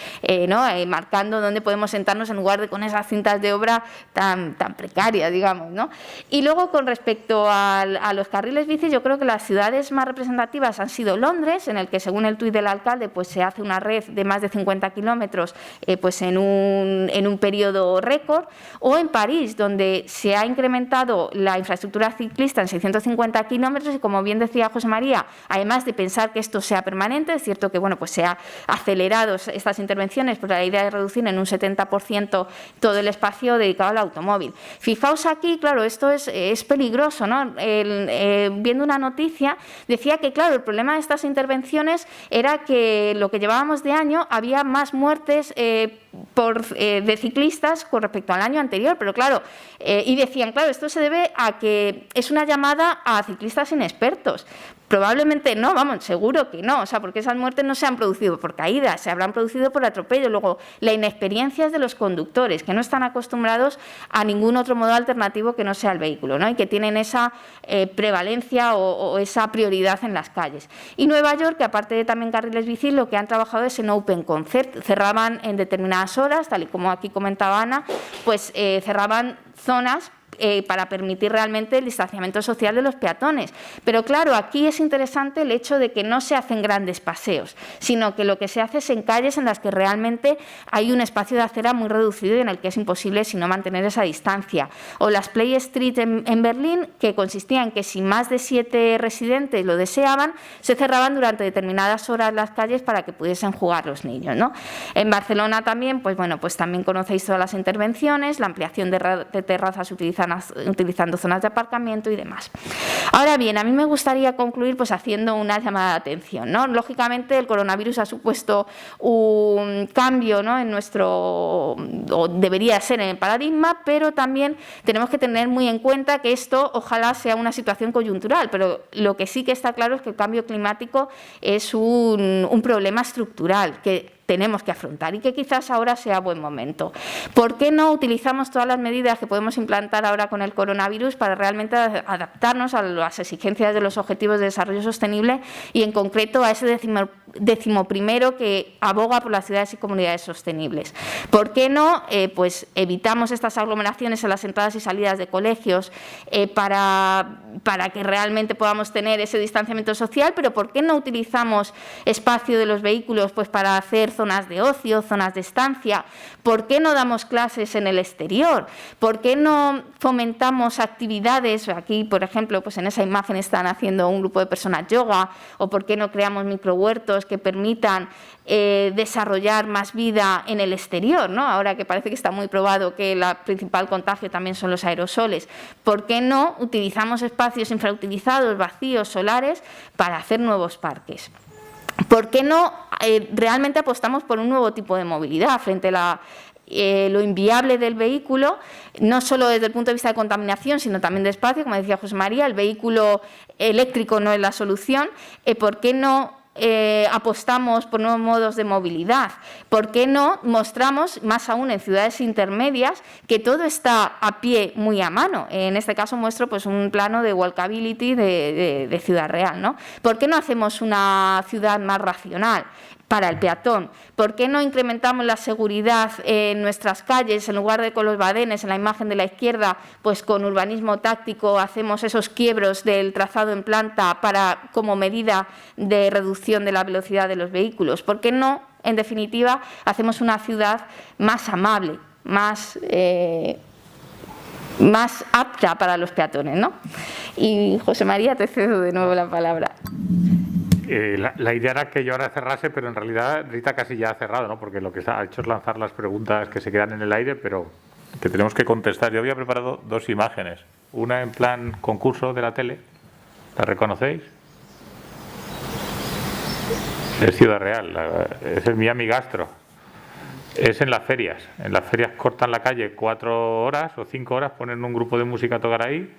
marcando dónde podemos sentarnos en lugar de con esas cintas de obra tan precarias, digamos, ¿no? Y luego, con respecto a los carriles bici, yo creo que las ciudades más representativas han sido Londres, en el que, según el tuit del alcalde, pues se hace una red de más de 50 kilómetros pues en un periodo récord, o en París, donde se ha incrementado la infraestructura ciclista en 650 kilómetros y, como bien decía José María, además de pensar que esto sea permanente, es cierto que bueno, pues se ha acelerado estas intervenciones por la idea de reducir en un 70% todo el espacio dedicado al automóvil. Fijaos aquí, claro, esto es peligroso, ¿no? Viendo una noticia, decía que, claro, el problema de estas intervenciones era que lo que llevábamos de año había más muertes de ciclistas con respecto al año anterior, pero claro, y decían, claro, esto se debe a que es una llamada a ciclistas inexpertos. Probablemente no, vamos, seguro que no, o sea, porque esas muertes no se han producido por caídas, se habrán producido por atropello. Luego, la inexperiencia es de los conductores, que no están acostumbrados a ningún otro modo alternativo que no sea el vehículo, ¿no? Y que tienen esa prevalencia o esa prioridad en las calles. Y Nueva York, que aparte de también carriles bici, lo que han trabajado es en open concept, cerraban en determinadas horas, tal y como aquí comentaba Ana, pues cerraban zonas para permitir realmente el distanciamiento social de los peatones. Pero claro, aquí es interesante el hecho de que no se hacen grandes paseos, sino que lo que se hace es en calles en las que realmente hay un espacio de acera muy reducido y en el que es imposible sino mantener esa distancia. O las Play Street en Berlín, que consistía en que si más de 7 residentes lo deseaban, se cerraban durante determinadas horas las calles para que pudiesen jugar los niños, ¿no? En Barcelona también, pues bueno, pues también conocéis todas las intervenciones, la ampliación de terrazas utilizando zonas de aparcamiento y demás. Ahora bien, a mí me gustaría concluir pues haciendo una llamada de atención, ¿no? Lógicamente, el coronavirus ha supuesto un cambio, ¿no?, en nuestro, o debería ser en el paradigma, pero también tenemos que tener muy en cuenta que esto ojalá sea una situación coyuntural, pero lo que sí que está claro es que el cambio climático es un problema estructural que tenemos que afrontar y que quizás ahora sea buen momento. ¿Por qué no utilizamos todas las medidas que podemos implantar ahora con el coronavirus para realmente adaptarnos a las exigencias de los Objetivos de Desarrollo Sostenible y, en concreto, a ese decimoprimero que aboga por las ciudades y comunidades sostenibles? ¿Por qué no pues evitamos estas aglomeraciones en las entradas y salidas de colegios para que realmente podamos tener ese distanciamiento social? Pero ¿por qué no utilizamos espacio de los vehículos pues para hacer zonas de ocio, zonas de estancia? ¿Por qué no damos clases en el exterior? ¿Por qué no fomentamos actividades? Aquí, por ejemplo, pues en esa imagen están haciendo un grupo de personas yoga. ¿O por qué no creamos microhuertos que permitan desarrollar más vida en el exterior, ¿no? Ahora que parece que está muy probado que el principal contagio también son los aerosoles. ¿Por qué no utilizamos espacios infrautilizados, vacíos, solares, para hacer nuevos parques? ¿Por qué no realmente apostamos por un nuevo tipo de movilidad frente a lo inviable del vehículo, no solo desde el punto de vista de contaminación, sino también de espacio? Como decía José María, el vehículo eléctrico no es la solución. ¿Por qué no apostamos por nuevos modos de movilidad? ¿Por qué no mostramos, más aún en ciudades intermedias, que todo está a pie, muy a mano? En este caso muestro pues un plano de walkability de Ciudad Real, ¿no? ¿Por qué no hacemos una ciudad más racional para el peatón? ¿Por qué no incrementamos la seguridad en nuestras calles? En lugar de con los badenes, en la imagen de la izquierda, pues con urbanismo táctico hacemos esos quiebros del trazado en planta como medida de reducción de la velocidad de los vehículos. ¿Por qué no, en definitiva, hacemos una ciudad más amable, más más apta para los peatones, ¿no? Y José María, te cedo de nuevo la palabra. La idea era que yo ahora cerrase, pero en realidad Rita casi ya ha cerrado, ¿no? Porque lo que ha hecho es lanzar las preguntas que se quedan en el aire, pero que tenemos que contestar. Yo había preparado dos imágenes. Una en plan concurso de la tele. ¿La reconocéis? Es Ciudad Real, es el Miami Gastro. Es en las ferias. En las ferias cortan la calle 4 horas o 5 horas, ponen un grupo de música a tocar ahí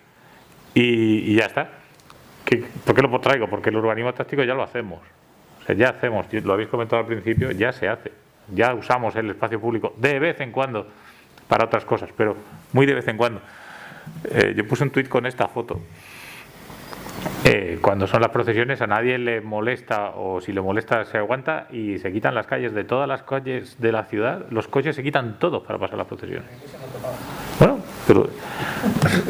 y ya está. ¿Por qué lo traigo? Porque el urbanismo táctico ya lo hacemos. O sea, ya hacemos, lo habéis comentado al principio, ya se hace. Ya usamos el espacio público de vez en cuando para otras cosas, pero muy de vez en cuando. Yo puse un tuit con esta foto. Cuando son las procesiones a nadie le molesta, o si le molesta se aguanta, y se quitan las calles de todas las calles de la ciudad, los coches se quitan todos para pasar las procesiones. Bueno, pero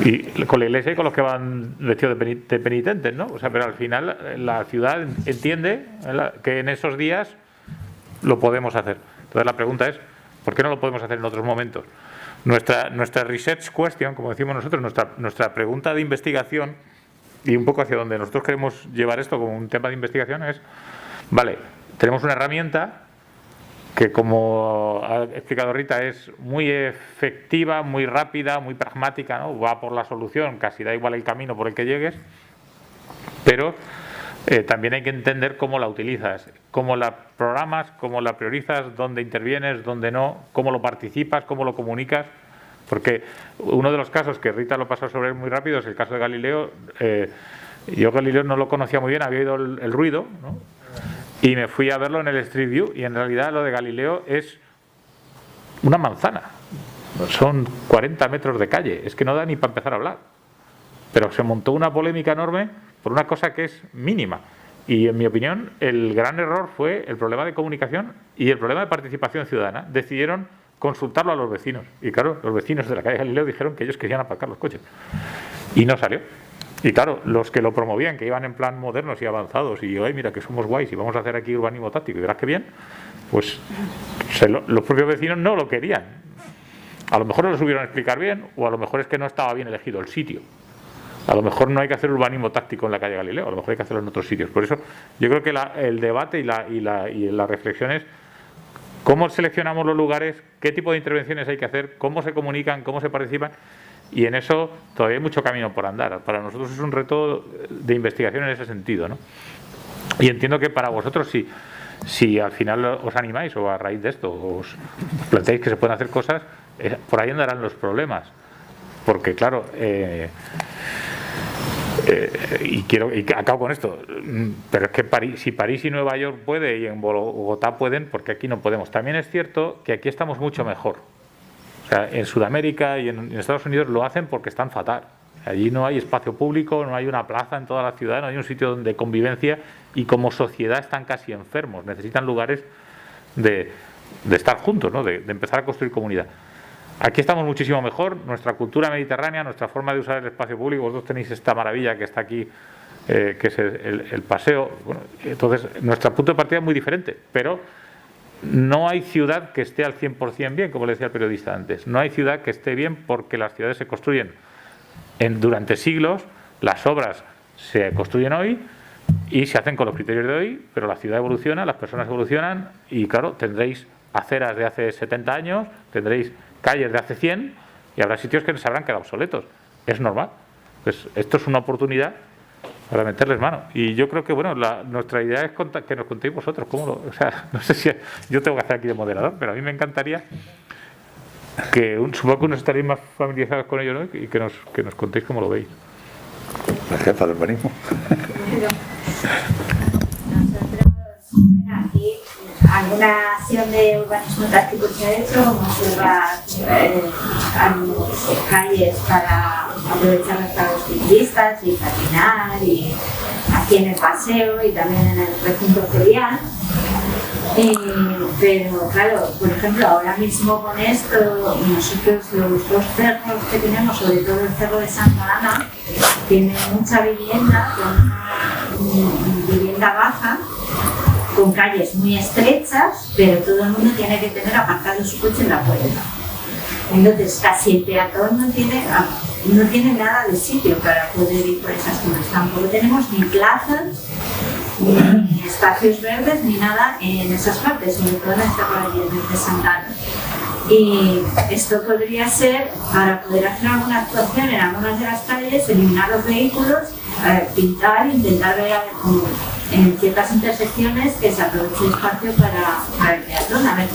y con la iglesia y con los que van vestidos de penitentes, ¿no? O sea, pero al final la ciudad entiende que en esos días lo podemos hacer. Entonces la pregunta es, ¿por qué no lo podemos hacer en otros momentos? Nuestra research question, como decimos nosotros, nuestra pregunta de investigación, y un poco hacia donde nosotros queremos llevar esto como un tema de investigación es, vale, tenemos una herramienta que, como ha explicado Rita, es muy efectiva, muy rápida, muy pragmática, ¿no? Va por la solución, casi da igual el camino por el que llegues, pero también hay que entender cómo la utilizas, cómo la programas, cómo la priorizas, dónde intervienes, dónde no, cómo lo participas, cómo lo comunicas. Porque uno de los casos que Rita lo pasó sobre él muy rápido es el caso de Galileo. Yo Galileo no lo conocía muy bien, había oído el ruido, ¿no? Y me fui a verlo en el Street View, y en realidad lo de Galileo es una manzana. Son 40 metros de calle, es que no da ni para empezar a hablar. Pero se montó una polémica enorme por una cosa que es mínima. Y en mi opinión el gran error fue el problema de comunicación y el problema de participación ciudadana. Decidieron consultarlo a los vecinos, y claro, los vecinos de la calle Galileo dijeron que ellos querían aparcar los coches y no salió. Y claro, los que lo promovían, que iban en plan modernos y avanzados y ay, mira que somos guays y vamos a hacer aquí urbanismo táctico y verás que bien, pues los propios vecinos no lo querían. A lo mejor no lo supieron explicar bien, o a lo mejor es que no estaba bien elegido el sitio. A lo mejor no hay que hacer urbanismo táctico en la calle Galileo, a lo mejor hay que hacerlo en otros sitios. Por eso yo creo que el debate y la reflexión es cómo seleccionamos los lugares, qué tipo de intervenciones hay que hacer, cómo se comunican, cómo se participan, y en eso todavía hay mucho camino por andar. Para nosotros es un reto de investigación en ese sentido, ¿no? Y entiendo que para vosotros, si al final os animáis o a raíz de esto os planteáis que se pueden hacer cosas, por ahí andarán los problemas. Porque claro, y acabo con esto, pero es que si París y Nueva York puede y en Bogotá pueden, porque aquí no podemos. También es cierto que aquí estamos mucho mejor. O sea, en Sudamérica y en Estados Unidos lo hacen porque están fatal. Allí no hay espacio público, no hay una plaza en toda la ciudad, no hay un sitio de convivencia, y como sociedad están casi enfermos, necesitan lugares de estar juntos, ¿no? de empezar a construir comunidad. Aquí estamos muchísimo mejor, nuestra cultura mediterránea, nuestra forma de usar el espacio público. Vosotros tenéis esta maravilla que está aquí, que es el paseo. Bueno, entonces, nuestro punto de partida es muy diferente, pero no hay ciudad que esté al 100% bien, como le decía el periodista antes. No hay ciudad que esté bien porque las ciudades se construyen durante siglos, las obras se construyen hoy y se hacen con los criterios de hoy, pero la ciudad evoluciona, las personas evolucionan y, claro, tendréis aceras de hace 70 años, tendréis calles de hace 100 y habrá sitios que se habrán quedado obsoletos. Es normal. Pues esto es una oportunidad para meterles mano. Y yo creo que, bueno, nuestra idea es que nos contéis vosotros cómo o sea, no sé si yo tengo que hacer aquí de moderador, pero a mí me encantaría que supongo que unos estaréis más familiarizados con ello, ¿no? Y que nos contéis cómo lo veis. La jefa del urbanismo. Aquí alguna acción de urbanismo táctico se ha hecho, como cerrar calles para aprovecharlas para los ciclistas y patinar, y aquí en el paseo y también en el recinto ferial. Pero claro, por ejemplo, ahora mismo con esto, nosotros los dos cerros que tenemos, sobre todo el cerro de Santa Ana, tiene mucha vivienda, con vivienda baja, con calles muy estrechas, pero todo el mundo tiene que tener aparcado su coche en la puerta. Entonces, casi el peatón no tiene nada de sitio para poder ir por esas zonas. Tampoco tenemos ni plazas, ni espacios verdes, ni nada en esas partes, sobre todo en esta calle de Santana. Y esto podría ser, para poder hacer alguna actuación en algunas de las calles, eliminar los vehículos, pintar, intentar ver en ciertas intersecciones que se aproveche el espacio para el peatón, a ver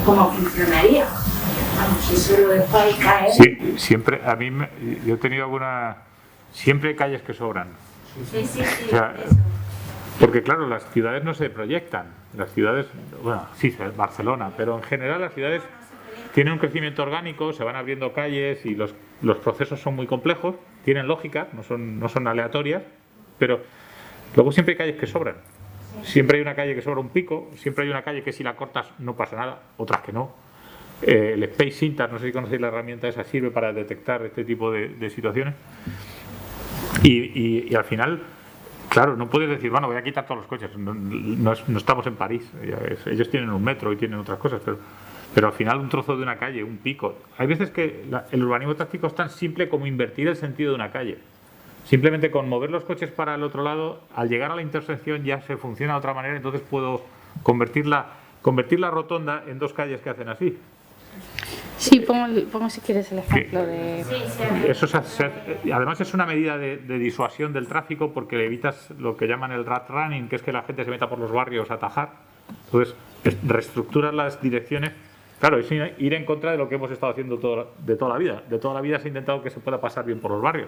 cómo funcionaría. Vamos, eso lo dejo ahí caer. Sí, siempre, yo he tenido siempre hay calles que sobran. Sí, O sea, eso. porque claro, las ciudades no se proyectan. Las ciudades, bueno, sí, Barcelona, pero en general las ciudades tienen un crecimiento orgánico, se van abriendo calles y los procesos son muy complejos, tienen lógica, no son aleatorias, pero luego siempre hay calles que sobran. Siempre hay una calle que sobra un pico, siempre hay una calle que si la cortas no pasa nada, otras que no. El Space Syntax, no sé si conocéis la herramienta esa, sirve para detectar este tipo de situaciones. Y al final, claro, no puedes decir, bueno, voy a quitar todos los coches. No estamos en París. Ellos tienen un metro y tienen otras cosas, pero al final un trozo de una calle, un pico. Hay veces que el urbanismo táctico es tan simple como invertir el sentido de una calle. Simplemente con mover los coches para el otro lado, al llegar a la intersección ya se funciona de otra manera, entonces puedo convertir la rotonda en dos calles que hacen así. Sí, pongo si quieres el ejemplo de... Eso además es una medida de disuasión del tráfico porque evitas lo que llaman el rat running, que es que la gente se meta por los barrios a atajar. Entonces, reestructuras las direcciones. Claro, es ir en contra de lo que hemos estado haciendo de toda la vida. De toda la vida se ha intentado que se pueda pasar bien por los barrios.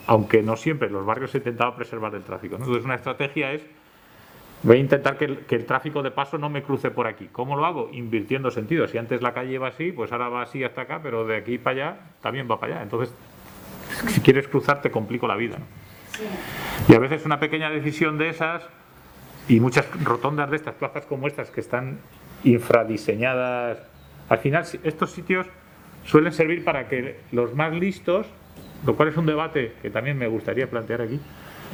Aunque no siempre, los barrios se ha intentado preservar del tráfico, ¿no? Entonces, una estrategia es: voy a intentar que el tráfico de paso no me cruce por aquí. ¿Cómo lo hago? Invirtiendo sentido. Si antes la calle iba así, pues ahora va así hasta acá, pero de aquí para allá también va para allá. Entonces, si quieres cruzar, te complico la vida, ¿no? Sí. Y a veces una pequeña decisión de esas, y muchas rotondas de estas, plazas como estas, que están infradiseñadas, al final estos sitios suelen servir para que los más listos, lo cual es un debate que también me gustaría plantear aquí,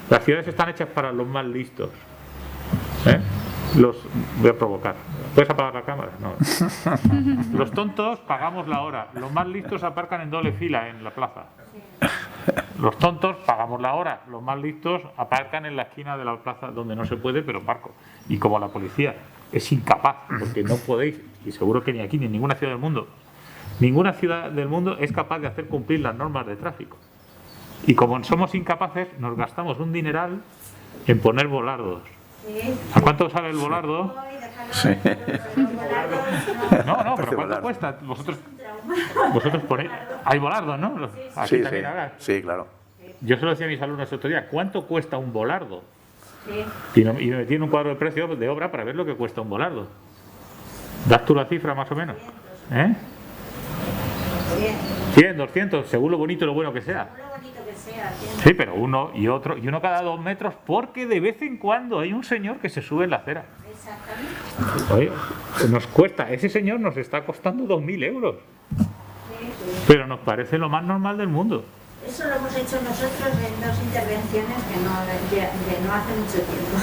las ciudades están hechas para los más listos. Voy a provocar. ¿Puedes apagar la cámara? No. Los tontos pagamos la hora. Los más listos aparcan en doble fila en la plaza. Los tontos pagamos la hora. Los más listos aparcan en la esquina de la plaza donde no se puede, pero parco. Y como la policía es incapaz, porque no podéis, y seguro que ni aquí ni en ninguna ciudad del mundo es capaz de hacer cumplir las normas de tráfico. Y como somos incapaces, nos gastamos un dineral en poner volardos. ¿A cuánto sale el volardo? Sí. No, pero ¿cuánto cuesta? Vosotros ponéis... Hay volardo, ¿no? Aquí también habrá. Sí, claro. Yo se lo decía a mis alumnos el otro día, ¿cuánto cuesta un volardo? Y me metí en un cuadro de precio de obra para ver lo que cuesta un volardo. ¿Das tú la cifra más o menos? 100, 200, según lo bonito y lo bueno que sea. Sí, pero uno y otro, y uno cada 2 metros, porque de vez en cuando hay un señor que se sube en la acera. Exactamente. Oye, nos cuesta, ese señor nos está costando 2.000 euros. Pero nos parece lo más normal del mundo. Eso lo hemos hecho nosotros en 2 intervenciones de no hace mucho tiempo.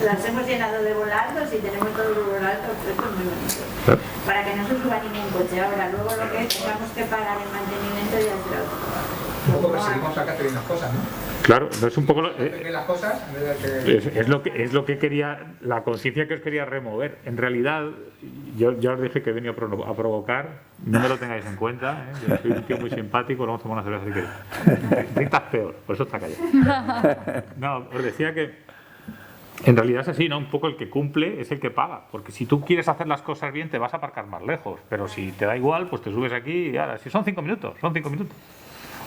Las hemos llenado de volardos y tenemos todos los volardos puestos muy bonitos. Claro. Para que no se suba ningún coche. Ahora, luego lo que tengamos que pagar el mantenimiento ya será otro. Un poco perseguimos a Caterina cosas, ¿no? Claro, no es un poco Las cosas, en vez de que... es lo que quería, la conciencia que os quería remover. En realidad, yo os dije que he venido a provocar, no me lo tengáis en cuenta, ¿eh? Yo soy un tío muy simpático, lo vamos a tomar una cerveza si queréis. Rita es peor, por eso está callado. No, os decía que en realidad es así, ¿no? Un poco el que cumple es el que paga, porque si tú quieres hacer las cosas bien te vas a aparcar más lejos, pero si te da igual, pues te subes aquí y ahora, si son 5 minutos, son 5 minutos.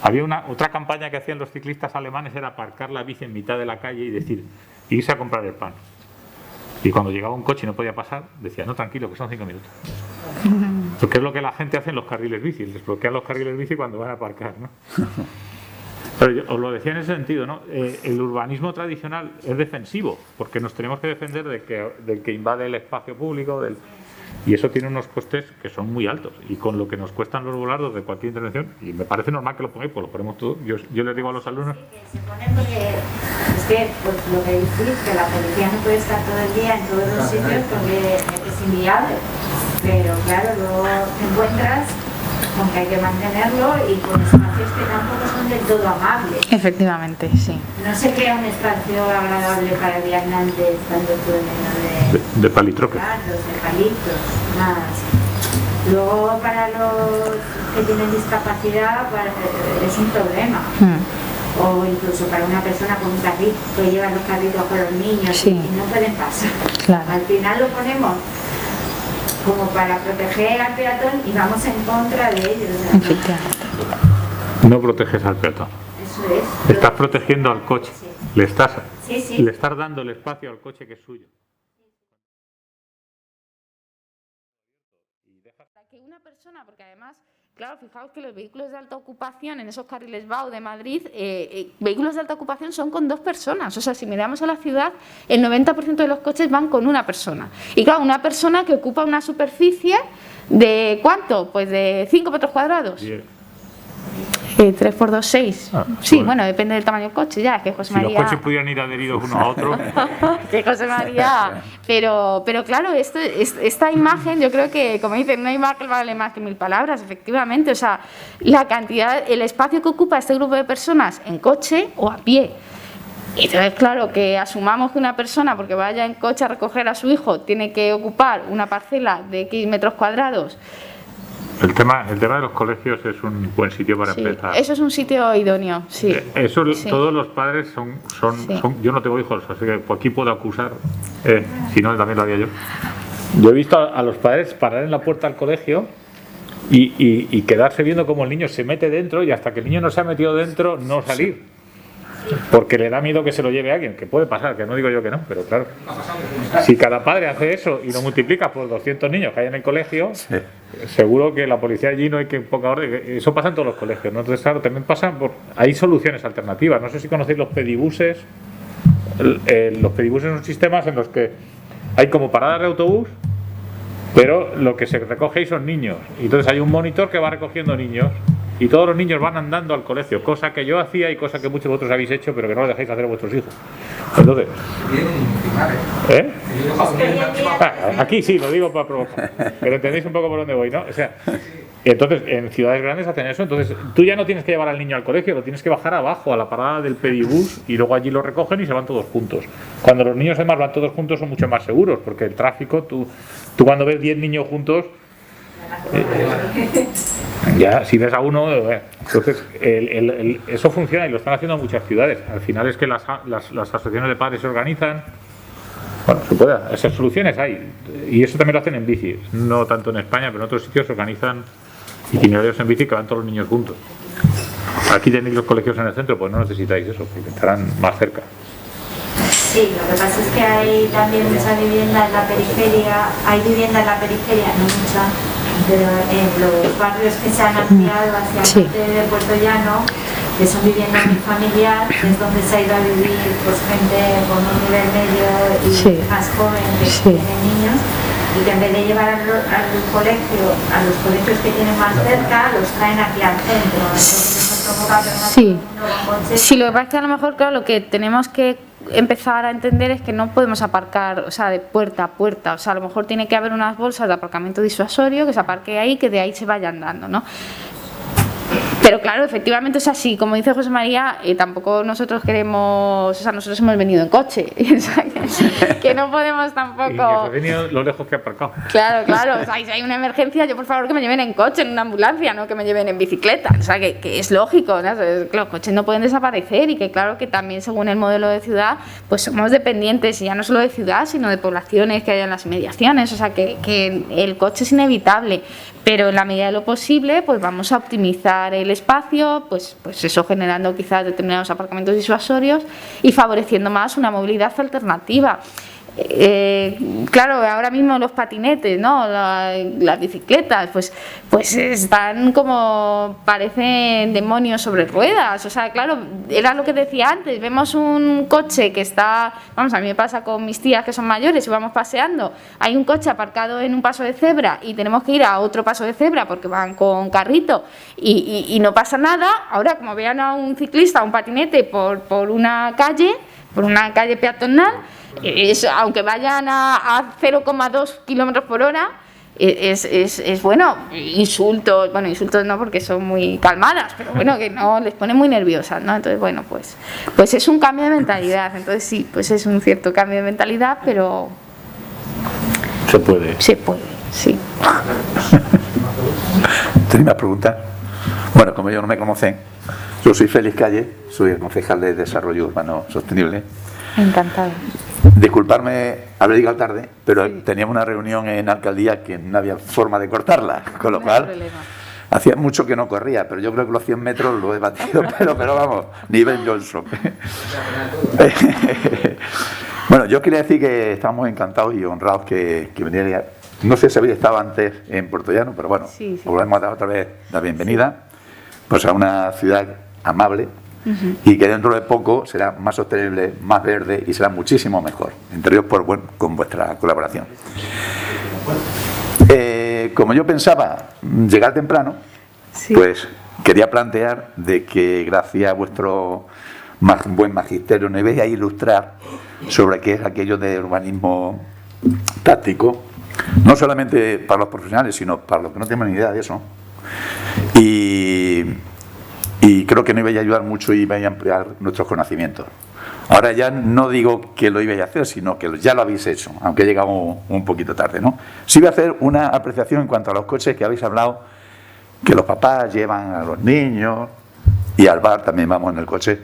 Había otra campaña que hacían los ciclistas alemanes, era aparcar la bici en mitad de la calle y decir, irse a comprar el pan. Y cuando llegaba un coche y no podía pasar, decía, no, tranquilo, que son 5 minutos. Porque es lo que la gente hace en los carriles bici, les bloquean los carriles bici cuando van a aparcar, ¿no? Pero yo os lo decía en ese sentido, ¿no? El urbanismo tradicional es defensivo, porque nos tenemos que defender del que invade el espacio público, y eso tiene unos costes que son muy altos, y con lo que nos cuestan los volardos de cualquier intervención, y me parece normal que lo pongáis, pues lo ponemos todo. Yo les digo a los alumnos... Se pone porque es que, pues lo que decís, que la policía no puede estar todo el día en todos los sitios porque es inviable. pero claro, luego te encuentras con que hay que mantenerlo y con espacios que tampoco son del todo amables. Efectivamente, sí. No se crea un espacio agradable para viandantes, tanto todo lleno De palitroques. de palitos, nada así. Luego para los que tienen discapacidad es un problema. O incluso para una persona con un carrito, que lleva los carritos con los niños Sí. y no pueden pasar. Claro. Al final lo ponemos como para proteger al peatón y vamos en contra de ellos. Efectivamente. No proteges al peatón. Eso es. Estás protegiendo al coche. Sí. Le estás Sí. dando el espacio al coche que es suyo. Que una persona, porque además, claro, fijaos que los vehículos de alta ocupación en esos carriles BAU de Madrid, vehículos de alta ocupación son con 2 personas. O sea, si miramos a la ciudad, el 90% de los coches van con una persona. Y claro, una persona que ocupa una superficie de ¿cuánto? Pues de 5 metros cuadrados. 3 por 2, 6. Ah, sí, bueno. bueno, depende del tamaño del coche, ya, es que José Si María... los coches pudieran ir adheridos uno a otro, que José María, pero claro, esta imagen, yo creo que, como dicen, una imagen vale más que 1000 palabras, efectivamente, o sea, la cantidad, el espacio que ocupa este grupo de personas en coche o a pie. Y entonces, claro, que asumamos que una persona, porque vaya en coche a recoger a su hijo, tiene que ocupar una parcela de X metros cuadrados. el tema de los colegios es un buen sitio para Sí, empezar. eso es un sitio idóneo, sí. Eso Sí. todos los padres son Sí. yo no tengo hijos, así que aquí puedo acusar, si no también lo haría yo. Yo he visto a los padres parar en la puerta del colegio y quedarse viendo cómo el niño se mete dentro y hasta que el niño no se ha metido dentro no salir. Porque le da miedo que se lo lleve alguien, que puede pasar, que no digo yo que no, pero claro, si cada padre hace eso y lo multiplica por 200 niños que hay en el colegio, seguro que la policía allí no hay que ponga orden. Eso pasa en todos los colegios, ¿no? Entonces, claro, también hay soluciones alternativas. No sé si conocéis los pedibuses. Los pedibuses son sistemas en los que hay como paradas de autobús, pero lo que se recoge ahí son niños. Y entonces hay un monitor que va recogiendo niños. Y todos los niños van andando al colegio, cosa que yo hacía y cosa que muchos de vosotros habéis hecho, pero que no lo dejáis hacer a vuestros hijos. Entonces, aquí sí, lo digo para provocar, pero entendéis un poco por dónde voy, ¿no? O sea, entonces, en ciudades grandes hacen eso, entonces tú ya no tienes que llevar al niño al colegio, lo tienes que bajar abajo, a la parada del pedibús, y luego allí lo recogen y se van todos juntos. Cuando los niños además van todos juntos son mucho más seguros, porque el tráfico, tú cuando ves 10 niños juntos, ya, si ves a uno, entonces eso funciona y lo están haciendo en muchas ciudades. Al final es que las asociaciones de padres se organizan. Bueno, se puede, esas soluciones hay. Y eso también lo hacen en bici. No tanto en España, pero en otros sitios se organizan itinerarios en bici que van todos los niños juntos. Aquí tenéis los colegios en el centro, pues no necesitáis eso, porque estarán más cerca. Sí, lo que pasa es que hay también mucha vivienda en la periferia, hay vivienda en la periferia, no mucha, pero en los barrios que se han ampliado hacia el norte de Puerto Llano, que son vivienda muy familiar, es donde se ha ido a vivir pues gente con un nivel medio y más joven que tienen niños, y que en vez de llevar al colegio, a los colegios que tienen más cerca, los traen aquí al centro. Entonces eso provoca que Sí, lo que pasa es que a lo mejor, claro, lo que tenemos que empezar a entender es que no podemos aparcar, o sea, de puerta a puerta, o sea, a lo mejor tiene que haber unas bolsas de aparcamiento disuasorio que se aparque ahí, que de ahí se vaya andando, ¿no? Pero claro, efectivamente, o sea, sí, como dice José María, tampoco nosotros queremos, o sea, nosotros hemos venido en coche, o sea, que no podemos tampoco... Y os he venido lo lejos que he aparcado. Claro, o sea, si hay una emergencia, yo por favor que me lleven en coche, en una ambulancia, no que me lleven en bicicleta, o sea, que es lógico, ¿no? Que los coches no pueden desaparecer y que claro que también según el modelo de ciudad, pues somos dependientes, y ya no solo de ciudad, sino de poblaciones que hay en las inmediaciones, o sea, que el coche es inevitable, pero en la medida de lo posible, pues vamos a optimizar el espacio, pues eso generando quizás determinados aparcamientos disuasorios y favoreciendo más una movilidad alternativa. Claro, ahora mismo los patinetes, ¿no? Las bicicletas, pues están como parecen demonios sobre ruedas. O sea, claro, era lo que decía antes, vemos un coche que está, vamos, a mí me pasa con mis tías que son mayores y vamos paseando, hay un coche aparcado en un paso de cebra y tenemos que ir a otro paso de cebra porque van con carrito y no pasa nada. Ahora, como vean a un ciclista, un patinete por una calle peatonal, aunque vayan a 0,2 kilómetros por hora, es bueno, insultos no porque son muy calmadas, pero bueno, que no les pone muy nerviosas, ¿no? Entonces, bueno, pues es un cambio de mentalidad. Entonces sí, pues es un cierto cambio de mentalidad, pero se puede, sí. ¿Tenéis más preguntas? Bueno, como ellos no me conocen, yo soy Félix Calle, soy el concejal de Desarrollo Urbano Sostenible. Encantado. Disculparme haber llegado tarde, pero teníamos una reunión en alcaldía que no había forma de cortarla, con lo cual hacía mucho que no corría, pero yo creo que los 100 metros lo he batido, pero vamos, nivel Johnson. Bueno, yo quería decir que estamos encantados y honrados que viniera. No sé si habéis estado antes en Puerto Llano, pero bueno, os volvemos a dar otra vez la bienvenida pues a una ciudad amable. Y que dentro de poco será más sostenible, más verde y será muchísimo mejor, entre ellos con vuestra colaboración. Como yo pensaba llegar temprano, pues quería plantear de que gracias a vuestro buen magisterio nos vais a ilustrar sobre qué es aquello de urbanismo táctico, no solamente para los profesionales, sino para los que no tenemos ni idea de eso. Y creo que nos iba a ayudar mucho y iba a ampliar nuestros conocimientos. Ahora ya no digo que lo ibais a hacer, sino que ya lo habéis hecho, aunque he llegado un poquito tarde, ¿no? Sí voy a hacer una apreciación en cuanto a los coches que habéis hablado, que los papás llevan a los niños y al bar también vamos en el coche.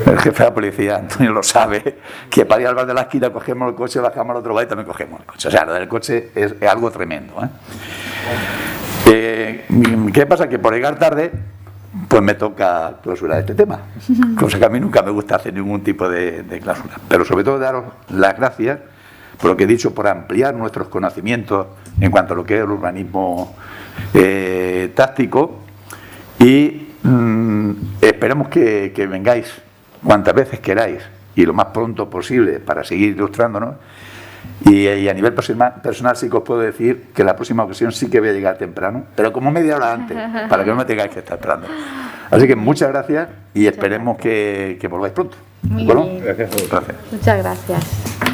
El jefe de la policía, Antonio, lo sabe, que para ir al bar de la esquina cogemos el coche, bajamos al otro bar y también cogemos el coche. O sea, lo del coche es algo tremendo, ¿Qué pasa? Que por llegar tarde pues me toca clausurar este tema, cosa que a mí nunca me gusta hacer ningún tipo de cláusula, pero sobre todo daros las gracias por lo que he dicho, por ampliar nuestros conocimientos en cuanto a lo que es el urbanismo táctico y esperemos que vengáis cuantas veces queráis y lo más pronto posible para seguir ilustrándonos. Y a nivel personal sí que os puedo decir que la próxima ocasión sí que voy a llegar temprano, pero como media hora antes, para que no me tengáis que estar esperando. Así que muchas gracias y esperemos que volváis pronto. Muy bien. Gracias. Muchas gracias.